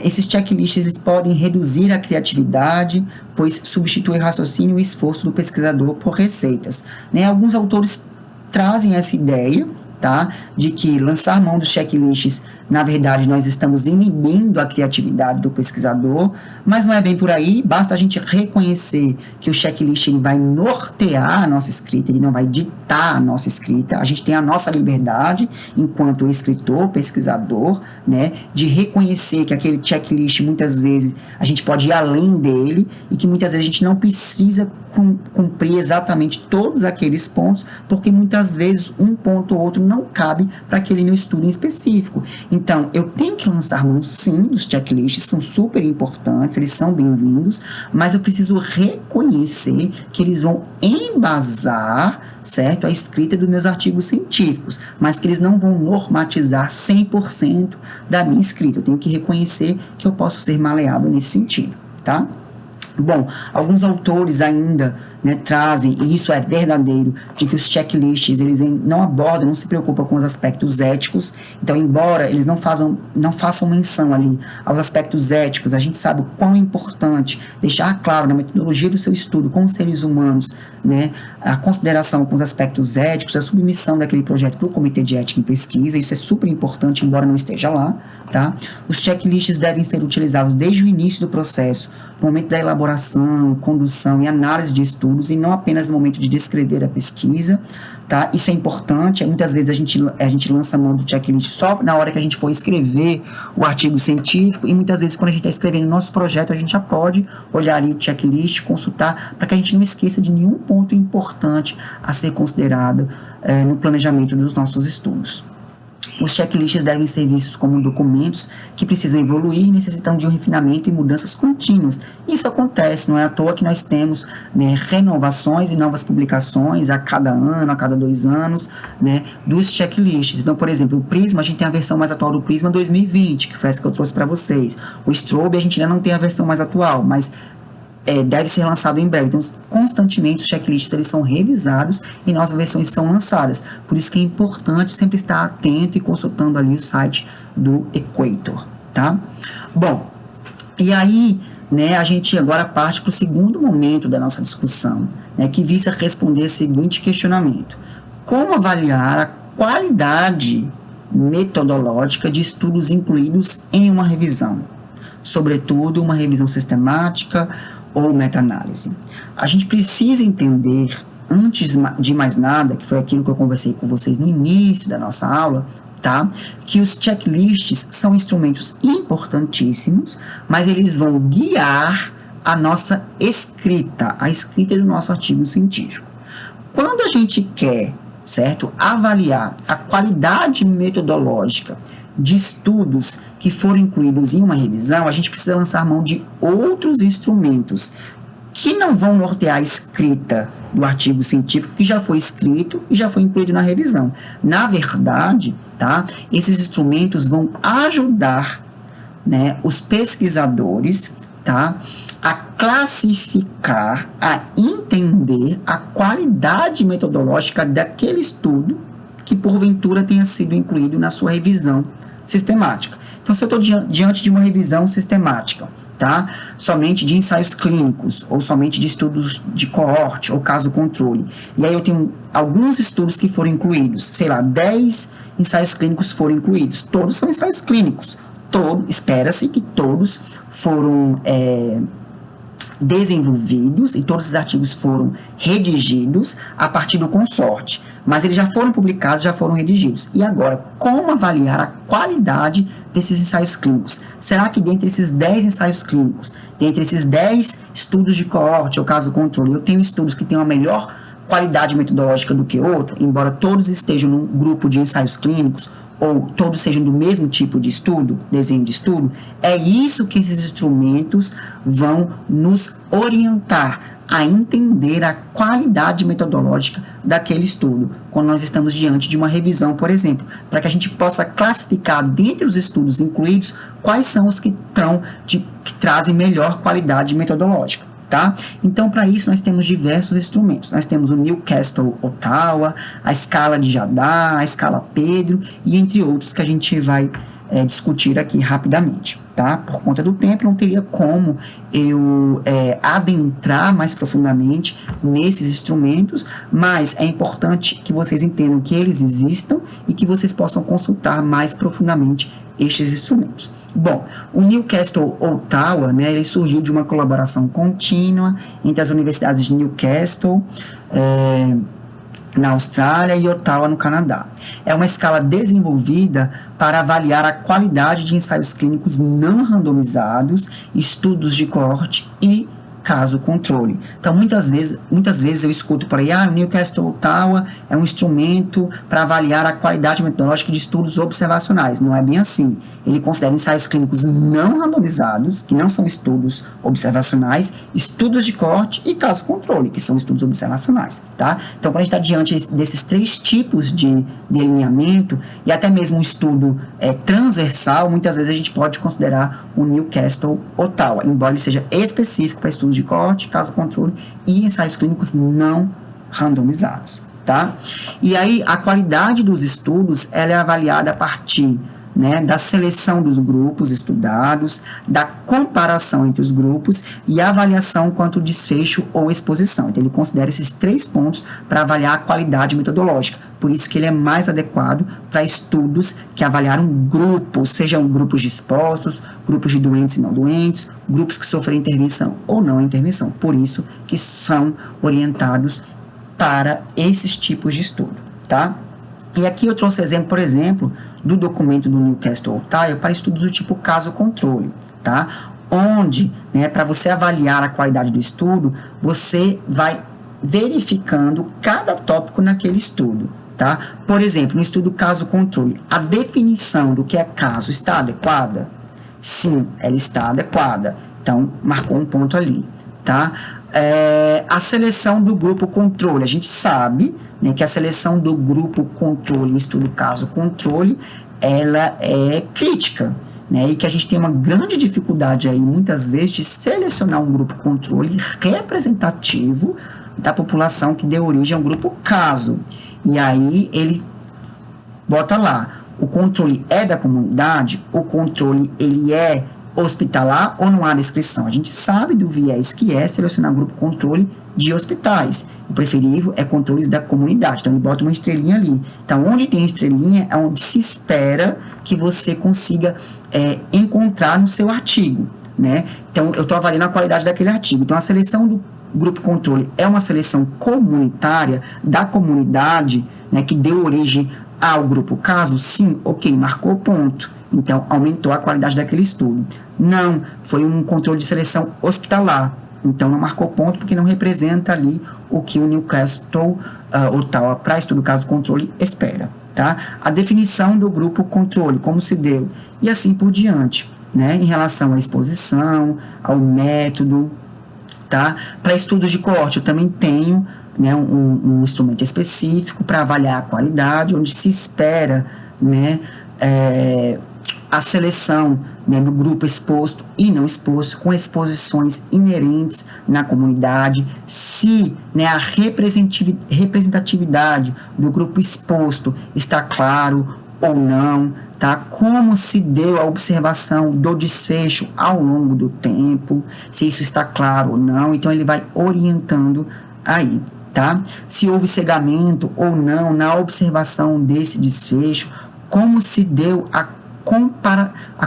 Esses checklists eles podem reduzir a criatividade, pois substitui raciocínio e esforço do pesquisador por receitas, né? Alguns autores trazem essa ideia, tá, de que lançar mão dos checklists, na verdade, nós estamos inibindo a criatividade do pesquisador, mas não é bem por aí. Basta a gente reconhecer que o checklist ele vai nortear a nossa escrita, ele não vai ditar a nossa escrita. A gente tem a nossa liberdade, enquanto escritor, pesquisador, né, de reconhecer que aquele checklist, muitas vezes, a gente pode ir além dele e que muitas vezes a gente não precisa cumprir exatamente todos aqueles pontos, porque muitas vezes um ponto ou outro não cabe para aquele meu estudo em específico. Então, eu tenho que lançar mão, sim, dos checklists, são super importantes, eles são bem-vindos, mas eu preciso reconhecer que eles vão embasar, certo, a escrita dos meus artigos científicos, mas que eles não vão normatizar 100% da minha escrita. Eu tenho que reconhecer que eu posso ser maleável nesse sentido, tá? Bom, alguns autores ainda, né, trazem, e isso é verdadeiro, de que os checklists eles não abordam, não se preocupam com os aspectos éticos. Então, embora eles não façam menção ali aos aspectos éticos, a gente sabe o quão é importante deixar claro na metodologia do seu estudo com os seres humanos, né, a consideração com os aspectos éticos, a submissão daquele projeto para o Comitê de Ética em Pesquisa. Isso é super importante, embora não esteja lá, tá? Os checklists devem ser utilizados desde o início do processo, no momento da elaboração, condução e análise de estudos, e não apenas no momento de descrever a pesquisa, tá? Isso é importante. Muitas vezes a gente lança a mão do checklist só na hora que a gente for escrever o artigo científico, e muitas vezes quando a gente está escrevendo o nosso projeto, a gente já pode olhar ali o checklist, consultar, para que a gente não esqueça de nenhum ponto importante a ser considerado no planejamento dos nossos estudos. Os checklists devem ser vistos como documentos que precisam evoluir e necessitam de um refinamento e mudanças contínuas. Isso acontece, não é à toa que nós temos, né, renovações e novas publicações a cada ano, a cada 2 anos, né, dos checklists. Então, por exemplo, o Prisma, a gente tem a versão mais atual do Prisma 2020, que foi essa que eu trouxe para vocês. O Strobe, a gente ainda não tem a versão mais atual, mas deve ser lançado em breve. Então, constantemente os checklists eles são revisados e novas versões são lançadas. Por isso que é importante sempre estar atento e consultando ali o site do Equator, tá? Bom, e aí, né, a gente agora parte para o segundo momento da nossa discussão, né, que visa responder o seguinte questionamento: como avaliar a qualidade metodológica de estudos incluídos em uma revisão, sobretudo uma revisão sistemática ou meta-análise? A gente precisa entender antes de mais nada, que foi aquilo que eu conversei com vocês no início da nossa aula, tá? Que os checklists são instrumentos importantíssimos, mas eles vão guiar a nossa escrita, a escrita do nosso artigo científico. Quando a gente quer, certo, avaliar a qualidade metodológica de estudos que foram incluídos em uma revisão, a gente precisa lançar mão de outros instrumentos que não vão nortear a escrita do artigo científico que já foi escrito e já foi incluído na revisão. Na verdade, tá, esses instrumentos vão ajudar, né, os pesquisadores, tá, a classificar, a entender a qualidade metodológica daquele estudo que porventura tenha sido incluído na sua revisão sistemática. Então, se eu estou diante de uma revisão sistemática, tá, somente de ensaios clínicos, ou somente de estudos de coorte ou caso controle, e aí eu tenho alguns estudos que foram incluídos, sei lá, 10 ensaios clínicos foram incluídos, todos são ensaios clínicos, espera-se que todos foram desenvolvidos e todos os artigos foram redigidos a partir do consorte, mas eles já foram publicados, já foram redigidos. E agora, como avaliar a qualidade desses ensaios clínicos? Será que dentre esses 10 ensaios clínicos, dentre esses 10 estudos de coorte ou caso controle, eu tenho estudos que têm uma melhor qualidade metodológica do que outro, embora todos estejam num grupo de ensaios clínicos, ou todos sejam do mesmo tipo de estudo, desenho de estudo? É isso que esses instrumentos vão nos orientar a entender a qualidade metodológica daquele estudo, quando nós estamos diante de uma revisão, por exemplo, para que a gente possa classificar dentre os estudos incluídos quais são os que trazem melhor qualidade metodológica. Tá? Então, para isso, nós temos diversos instrumentos. Nós temos o Newcastle-Ottawa, a escala de Jadá, a escala Pedro, e entre outros que a gente vai discutir aqui rapidamente. Tá? Por conta do tempo, não teria como eu adentrar mais profundamente nesses instrumentos, mas é importante que vocês entendam que eles existam e que vocês possam consultar mais profundamente estes instrumentos. Bom, o Newcastle-Ottawa, né, ele surgiu de uma colaboração contínua entre as universidades de Newcastle, na Austrália, e Ottawa, no Canadá. É uma escala desenvolvida para avaliar a qualidade de ensaios clínicos não randomizados, estudos de coorte e caso controle. Então, muitas vezes eu escuto por aí, o Newcastle-Ottawa é um instrumento para avaliar a qualidade metodológica de estudos observacionais. Não é bem assim. Ele considera ensaios clínicos não randomizados, que não são estudos observacionais, estudos de coorte e caso controle, que são estudos observacionais, tá? Então, quando a gente está diante desses 3 tipos de alinhamento, e até mesmo um estudo transversal, muitas vezes a gente pode considerar o Newcastle-Ottawa, embora ele seja específico para estudos de coorte, caso controle e ensaios clínicos não randomizados, tá? E aí, a qualidade dos estudos, ela é avaliada a partir, né, da seleção dos grupos estudados, da comparação entre os grupos e a avaliação quanto desfecho ou exposição. Então, ele considera esses 3 pontos para avaliar a qualidade metodológica. Por isso que ele é mais adequado para estudos que avaliaram grupos, sejam grupos de expostos, grupos de doentes e não doentes, grupos que sofreram intervenção ou não intervenção. Por isso que são orientados para esses tipos de estudo, tá? E aqui eu trouxe exemplo, por exemplo, do documento do Newcastle-Ottawa para estudos do tipo caso-controle, tá? Onde, né, para você avaliar a qualidade do estudo, você vai verificando cada tópico naquele estudo, tá? Por exemplo, no estudo caso-controle, a definição do que é caso está adequada? Sim, ela está adequada. Então, marcou um ponto ali, tá? A seleção do grupo controle, a gente sabe, né, que a seleção do grupo controle em estudo caso-controle, ela é crítica, né, e que a gente tem uma grande dificuldade aí, muitas vezes, de selecionar um grupo controle representativo da população que deu origem ao grupo caso. E aí ele bota lá, o controle é da comunidade, o controle ele é hospitalar ou não há descrição. A gente sabe do viés que é selecionar grupo controle de hospitais. O preferível é controles da comunidade. Então, ele bota uma estrelinha ali. Então, onde tem estrelinha é onde se espera que você consiga encontrar no seu artigo, né? Então, eu estou avaliando a qualidade daquele artigo. Então, a seleção grupo controle é uma seleção comunitária da comunidade, né, que deu origem ao grupo caso? Sim, ok, marcou ponto. Então, aumentou a qualidade daquele estudo. Não, foi um controle de seleção hospitalar. Então, não marcou ponto porque não representa ali o que o Newcastle Ottawa para estudo caso controle espera. Tá? A definição do grupo controle, como se deu, e assim por diante, né? Em relação à exposição, ao método, tá? Para estudos de coorte, eu também tenho, né, um instrumento específico para avaliar a qualidade, onde se espera, né, a seleção, né, do grupo exposto e não exposto, com exposições inerentes na comunidade, se, né, a representatividade do grupo exposto está claro ou não, tá? Como se deu a observação do desfecho ao longo do tempo, se isso está claro ou não, então ele vai orientando aí, tá? Se houve cegamento ou não na observação desse desfecho, como se deu a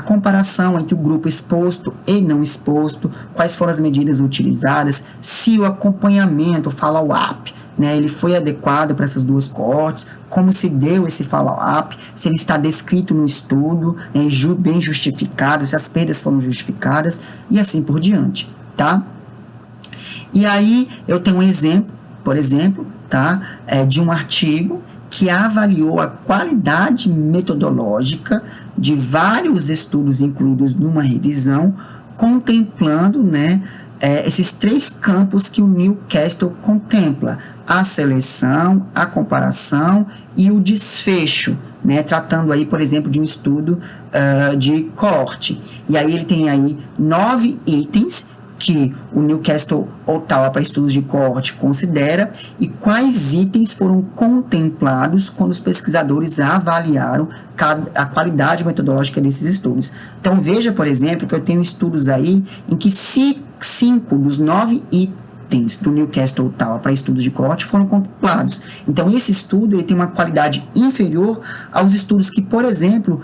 comparação entre o grupo exposto e não exposto, quais foram as medidas utilizadas, se o acompanhamento, o follow-up, né, ele foi adequado para essas duas coortes, como se deu esse follow-up, se ele está descrito no estudo, né, bem justificado, se as perdas foram justificadas, e assim por diante, tá? E aí eu tenho um exemplo, por exemplo, tá, de um artigo que avaliou a qualidade metodológica de vários estudos incluídos numa revisão, contemplando, né, esses 3 campos que o Newcastle contempla: a seleção, a comparação e o desfecho, né, tratando aí, por exemplo, de um estudo de coorte. E aí ele tem aí 9 itens que o Newcastle Ottawa para estudos de coorte considera e quais itens foram contemplados quando os pesquisadores avaliaram a qualidade metodológica desses estudos. Então veja, por exemplo, que eu tenho estudos aí em que 5 dos 9 itens do Newcastle Ottawa para estudos de coorte foram contemplados. Então esse estudo ele tem uma qualidade inferior aos estudos que, por exemplo,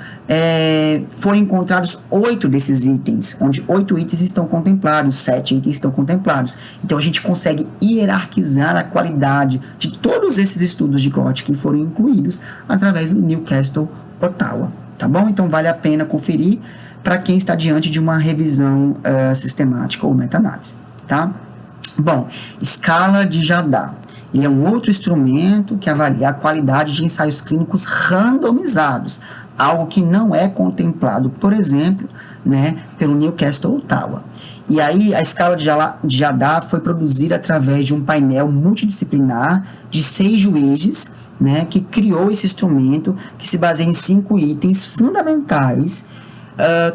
foram encontrados 8 desses itens, onde 8 itens estão contemplados, 7 itens estão contemplados. Então a gente consegue hierarquizar a qualidade de todos esses estudos de coorte que foram incluídos através do Newcastle Ottawa, tá bom? Então vale a pena conferir para quem está diante de uma revisão sistemática ou meta-análise, tá? Bom, escala de Jadá. Ele é um outro instrumento que avalia a qualidade de ensaios clínicos randomizados, algo que não é contemplado, por exemplo, né, pelo Newcastle Ottawa. E aí a escala de Jadá foi produzida através de um painel multidisciplinar de 6 juízes, né, que criou esse instrumento que se baseia em 5 itens fundamentais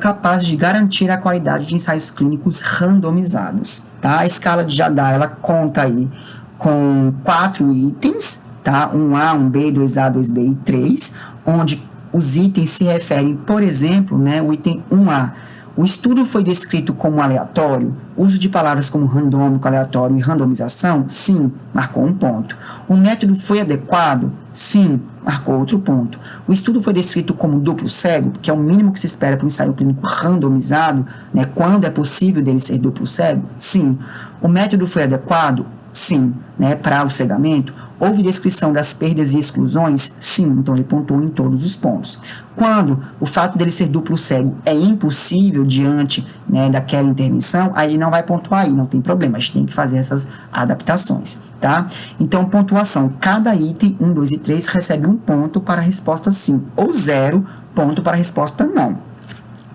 capazes de garantir a qualidade de ensaios clínicos randomizados. Tá? A escala de Jadá, ela conta aí com 4 itens, tá? 1A, 1B, 2A, 2B e 3, onde os itens se referem, por exemplo, né, o item 1A. O estudo foi descrito como aleatório? Uso de palavras como randômico, aleatório e randomização? Sim, marcou um ponto. O método foi adequado? Sim, marcou outro ponto. O estudo foi descrito como duplo cego, que é o mínimo que se espera para um ensaio clínico randomizado, né, quando é possível dele ser duplo cego? Sim. O método foi adequado? Sim, né, para o cegamento. Houve descrição das perdas e exclusões? Sim, então ele pontuou em todos os pontos. Quando o fato dele ser duplo cego é impossível diante, né, daquela intervenção, aí ele não vai pontuar aí, não tem problema, a gente tem que fazer essas adaptações, tá? Então, pontuação, cada item, 1, 2 e 3, recebe um ponto para a resposta sim, ou 0 ponto para a resposta não,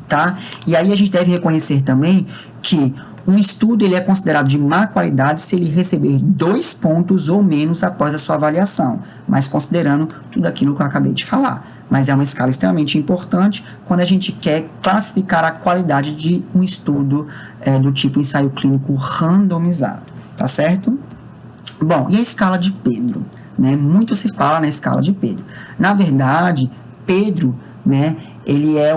tá? E aí a gente deve reconhecer também que um estudo ele é considerado de má qualidade se ele receber 2 pontos ou menos após a sua avaliação, mas considerando tudo aquilo que eu acabei de falar. Mas é uma escala extremamente importante quando a gente quer classificar a qualidade de um estudo do tipo ensaio clínico randomizado, tá certo? Bom, e a escala de Pedro? Né? Muito se fala na escala de Pedro. Na verdade, Pedro, né, ele é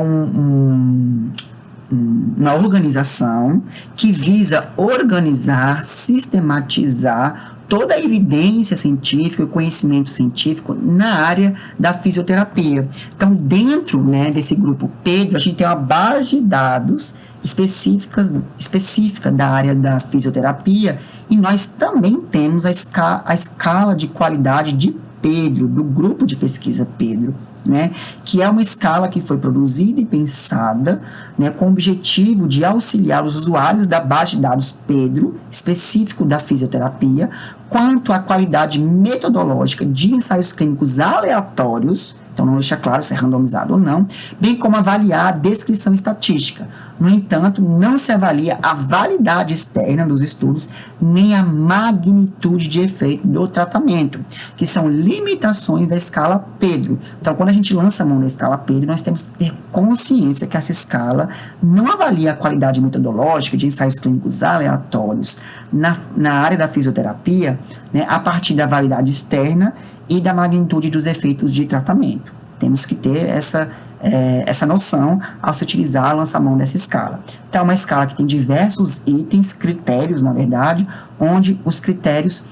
uma organização que visa organizar, sistematizar toda a evidência científica, o conhecimento científico na área da fisioterapia. Então, dentro, né, desse grupo Pedro, a gente tem uma base de dados específica da área da fisioterapia, e nós também temos a escala de qualidade de Pedro, do grupo de pesquisa Pedro, né, que é uma escala que foi produzida e pensada, né, com o objetivo de auxiliar os usuários da base de dados Pedro, específico da fisioterapia, quanto à qualidade metodológica de ensaios clínicos aleatórios, então não deixa claro se é randomizado ou não, bem como avaliar a descrição estatística. No entanto, não se avalia a validade externa dos estudos, nem a magnitude de efeito do tratamento, que são limitações da escala Pedro. Então, quando a gente lança a mão da escala Pedro, nós temos que ter consciência que essa escala não avalia a qualidade metodológica de ensaios clínicos aleatórios na área da fisioterapia, né, a partir da validade externa e da magnitude dos efeitos de tratamento. Temos que ter essa noção ao se utilizar, lançar a mão dessa escala. Então, é uma escala que tem diversos itens, critérios, na verdade, onde os critérios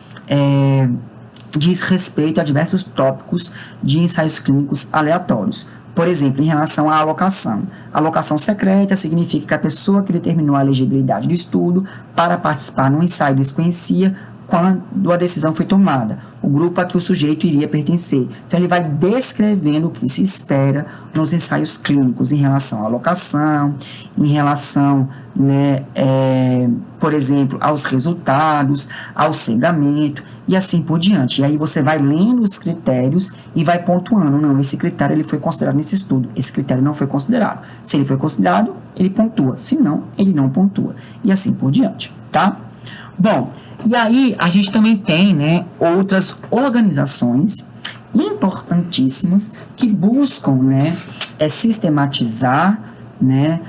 diz respeito a diversos tópicos de ensaios clínicos aleatórios. Por exemplo, em relação à alocação. A alocação secreta significa que a pessoa que determinou a elegibilidade do estudo para participar num ensaio desconhecia quando a decisão foi tomada, o grupo a que o sujeito iria pertencer. Então, ele vai descrevendo o que se espera nos ensaios clínicos em relação à alocação, em relação, né, por exemplo, aos resultados, ao cegamento e assim por diante. E aí você vai lendo os critérios e vai pontuando. Não, esse critério ele foi considerado nesse estudo, esse critério não foi considerado. Se ele foi considerado, ele pontua. Se não, ele não pontua. E assim por diante, tá? Bom, e aí a gente também tem, né, outras organizações importantíssimas que buscam, né, sistematizar, né,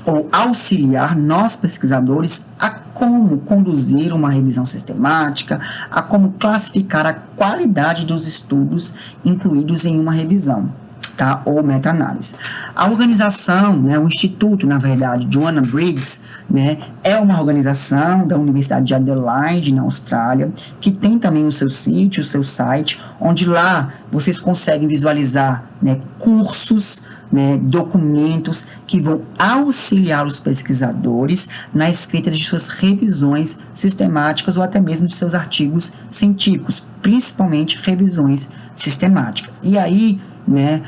ou auxiliar nós pesquisadores a como conduzir uma revisão sistemática, a como classificar a qualidade dos estudos incluídos em uma revisão, tá? Ou meta-análise. A organização, né, o instituto, na verdade, Joanna Briggs, né, é uma organização da Universidade de Adelaide, na Austrália, que tem também o seu sítio, o seu site, onde lá vocês conseguem visualizar, né, cursos, né, documentos que vão auxiliar os pesquisadores na escrita de suas revisões sistemáticas ou até mesmo de seus artigos científicos, principalmente revisões sistemáticas. E aí, né,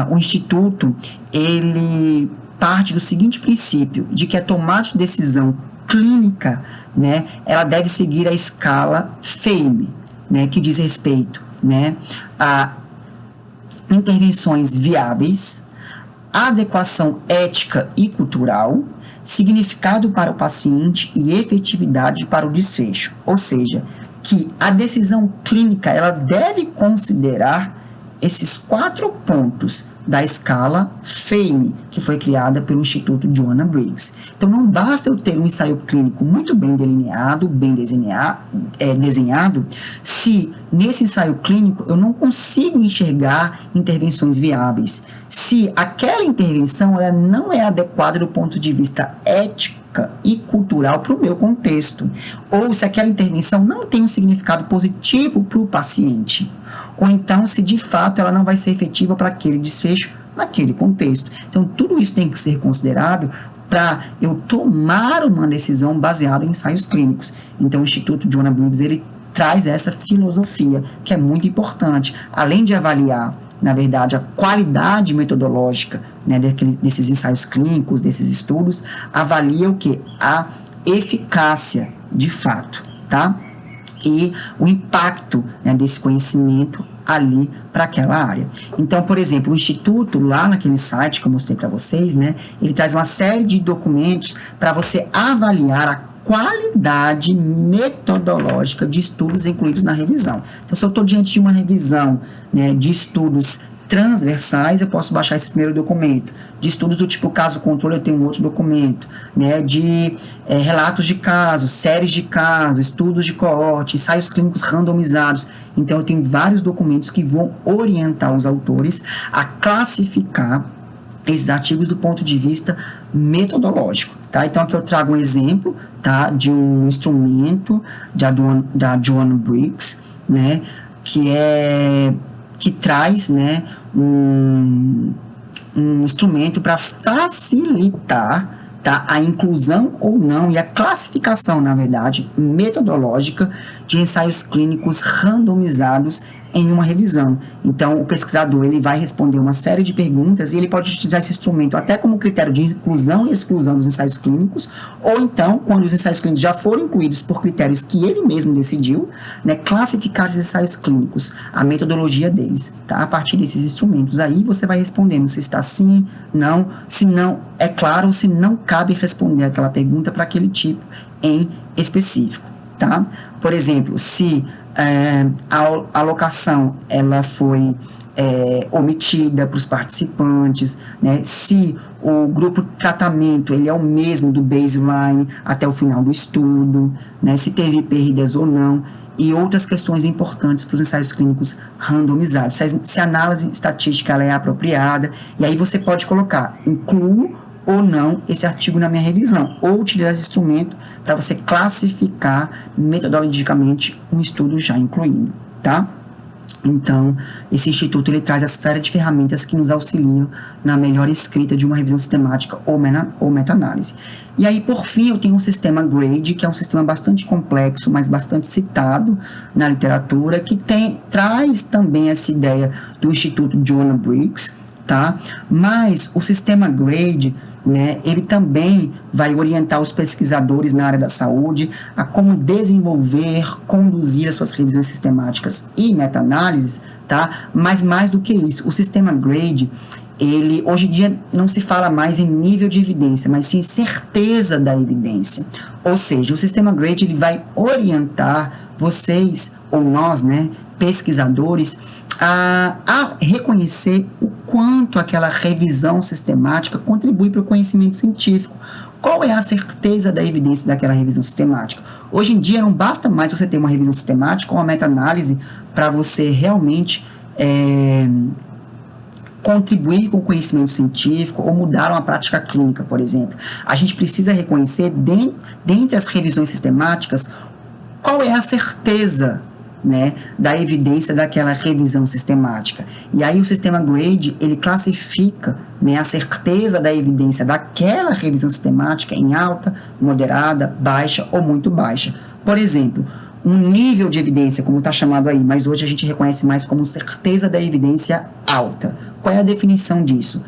o Instituto, ele parte do seguinte princípio, de que a tomada de decisão clínica, né, ela deve seguir a escala FAME, né, que diz respeito, né, a intervenções viáveis, adequação ética e cultural, significado para o paciente e efetividade para o desfecho. Ou seja, que a decisão clínica ela deve considerar esses 4 pontos da escala FAME, que foi criada pelo Instituto Joanna Briggs. Então, não basta eu ter um ensaio clínico muito bem delineado, bem desenhado, se nesse ensaio clínico eu não consigo enxergar intervenções viáveis, se aquela intervenção ela não é adequada do ponto de vista ético e cultural para o meu contexto, ou se aquela intervenção não tem um significado positivo para o paciente, ou então se de fato ela não vai ser efetiva para aquele desfecho naquele contexto. Então tudo isso tem que ser considerado para eu tomar uma decisão baseada em ensaios clínicos. Então o Instituto Joanna Briggs ele traz essa filosofia que é muito importante, além de avaliar na verdade, a qualidade metodológica, né, desses ensaios clínicos, desses estudos, avalia o que? A eficácia, de fato, tá? E o impacto, né, desse conhecimento ali para aquela área. Então, por exemplo, o Instituto, lá naquele site que eu mostrei para vocês, né, ele traz uma série de documentos para você avaliar a qualidade metodológica de estudos incluídos na revisão. Então, se eu estou diante de uma revisão, né, de estudos transversais, eu posso baixar esse primeiro documento. De estudos do tipo caso-controle, eu tenho um outro documento. Né, de relatos de casos, séries de casos, estudos de coorte, ensaios clínicos randomizados. Então, eu tenho vários documentos que vão orientar os autores a classificar esses artigos do ponto de vista metodológico. tá? Então, aqui eu trago um exemplo, tá, de um instrumento da Joan Briggs, né, que traz, né, um instrumento para facilitar, tá, a inclusão ou não e a classificação, na verdade, metodológica de ensaios clínicos randomizados em uma revisão. Então, o pesquisador ele vai responder uma série de perguntas e ele pode utilizar esse instrumento até como critério de inclusão e exclusão dos ensaios clínicos, ou então, quando os ensaios clínicos já foram incluídos por critérios que ele mesmo decidiu, né, classificar os ensaios clínicos, a metodologia deles, tá? A partir desses instrumentos aí, você vai respondendo se está sim, não, se não, é claro, se não cabe responder aquela pergunta para aquele tipo em específico, tá? Por exemplo, se a alocação ela foi omitida para os participantes, né? Se o grupo de tratamento ele é o mesmo do baseline até o final do estudo, né? Se teve perdas ou não, e outras questões importantes para os ensaios clínicos randomizados, se a análise estatística ela é apropriada, e aí você pode colocar, incluo ou não esse artigo na minha revisão, ou utilizar esse instrumento para você classificar metodologicamente um estudo já incluído, tá? Então, esse instituto ele traz essa série de ferramentas que nos auxiliam na melhor escrita de uma revisão sistemática ou meta-análise. E aí, por fim, eu tenho um sistema GRADE, que é um sistema bastante complexo, mas bastante citado na literatura, que traz também essa ideia do Instituto Joan Briggs, tá? Mas o sistema GRADE, né, ele também vai orientar os pesquisadores na área da saúde a como desenvolver, conduzir as suas revisões sistemáticas e meta-análises, tá? Mas mais do que isso, o sistema GRADE, ele hoje em dia não se fala mais em nível de evidência, mas sim certeza da evidência. Ou seja, o sistema GRADE ele vai orientar vocês, ou nós, né, pesquisadores, a reconhecer o quanto aquela revisão sistemática contribui para o conhecimento científico. Qual é a certeza da evidência daquela revisão sistemática? Hoje em dia não basta mais você ter uma revisão sistemática ou uma meta-análise para você realmente contribuir com o conhecimento científico ou mudar uma prática clínica, por exemplo. A gente precisa reconhecer, dentre as revisões sistemáticas, qual é a certeza, né, da evidência daquela revisão sistemática. E aí o sistema GRADE, ele classifica, né, a certeza da evidência daquela revisão sistemática em alta, moderada, baixa ou muito baixa. Por exemplo, um nível de evidência, como está chamado aí, mas hoje a gente reconhece mais como certeza da evidência alta. Qual é a definição disso?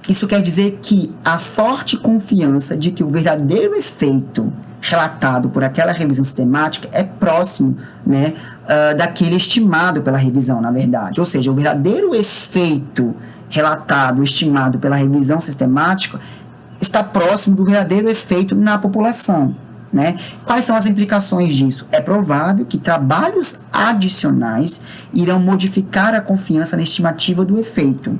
Isso quer dizer que a forte confiança de que o verdadeiro efeito relatado por aquela revisão sistemática é próximo, né, daquele estimado pela revisão, na verdade. Ou seja, o verdadeiro efeito relatado, estimado pela revisão sistemática, está próximo do verdadeiro efeito na população, né? Quais são as implicações disso? É provável que trabalhos adicionais irão modificar a confiança na estimativa do efeito,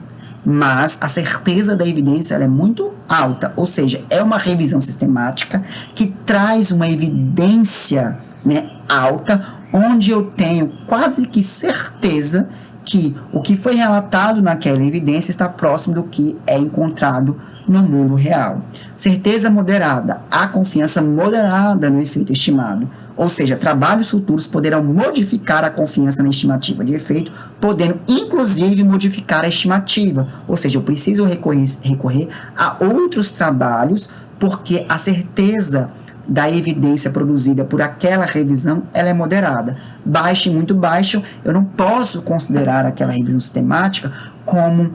mas a certeza da evidência ela é muito alta, ou seja, é uma revisão sistemática que traz uma evidência, né, alta, onde eu tenho quase que certeza que o que foi relatado naquela evidência está próximo do que é encontrado no mundo real. Certeza moderada, a confiança moderada no efeito estimado. Ou seja, trabalhos futuros poderão modificar a confiança na estimativa de efeito, podendo inclusive modificar a estimativa. Ou seja, eu preciso recorrer a outros trabalhos, porque a certeza da evidência produzida por aquela revisão, ela é moderada. Baixa e muito baixa, eu não posso considerar aquela revisão sistemática como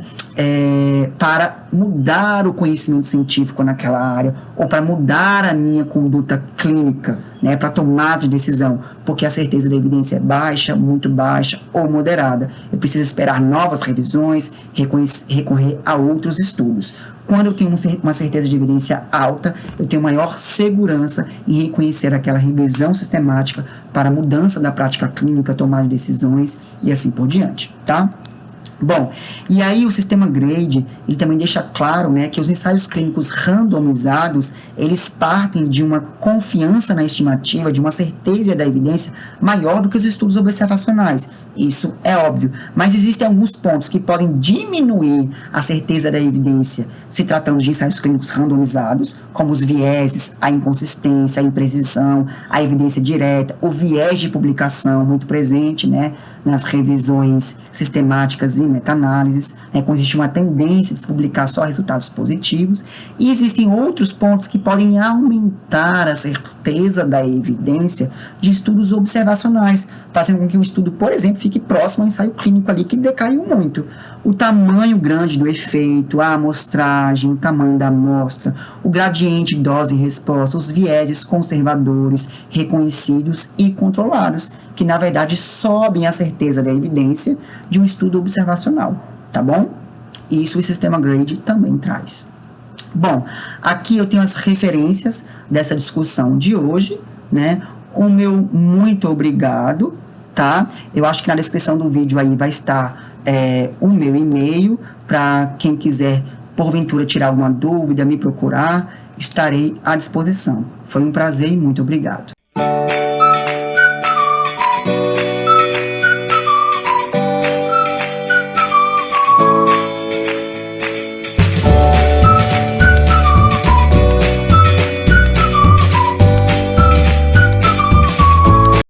para mudar o conhecimento científico naquela área ou para mudar a minha conduta clínica, né, para tomar de decisão, porque a certeza da evidência é baixa, muito baixa ou moderada. Eu preciso esperar novas revisões, recorrer a outros estudos. Quando eu tenho uma certeza de evidência alta, eu tenho maior segurança em reconhecer aquela revisão sistemática para mudança da prática clínica, tomar de decisões e assim por diante, tá? Bom, e aí o sistema GRADE, ele também deixa claro, né, que os ensaios clínicos randomizados, eles partem de uma confiança na estimativa, de uma certeza da evidência maior do que os estudos observacionais. Isso é óbvio, mas existem alguns pontos que podem diminuir a certeza da evidência se tratando de ensaios clínicos randomizados, como os vieses, a inconsistência, a imprecisão, a evidência direta, o viés de publicação muito presente, né, nas revisões sistemáticas e meta-análises, né, quando existe uma tendência de se publicar só resultados positivos, e existem outros pontos que podem aumentar a certeza da evidência de estudos observacionais, fazendo com que o estudo, por exemplo, fique próximo ao ensaio clínico ali que decaiu muito. O tamanho grande do efeito, a amostragem, o tamanho da amostra, o gradiente dose e resposta, os vieses conservadores, reconhecidos e controlados, que na verdade sobem a certeza da evidência de um estudo observacional, tá bom? Isso o sistema GRADE também traz. Bom, aqui eu tenho as referências dessa discussão de hoje, né? O meu muito obrigado, tá? Eu acho que na descrição do vídeo aí vai estar o meu e-mail para quem quiser, porventura, tirar alguma dúvida, me procurar, estarei à disposição. Foi um prazer e muito obrigado.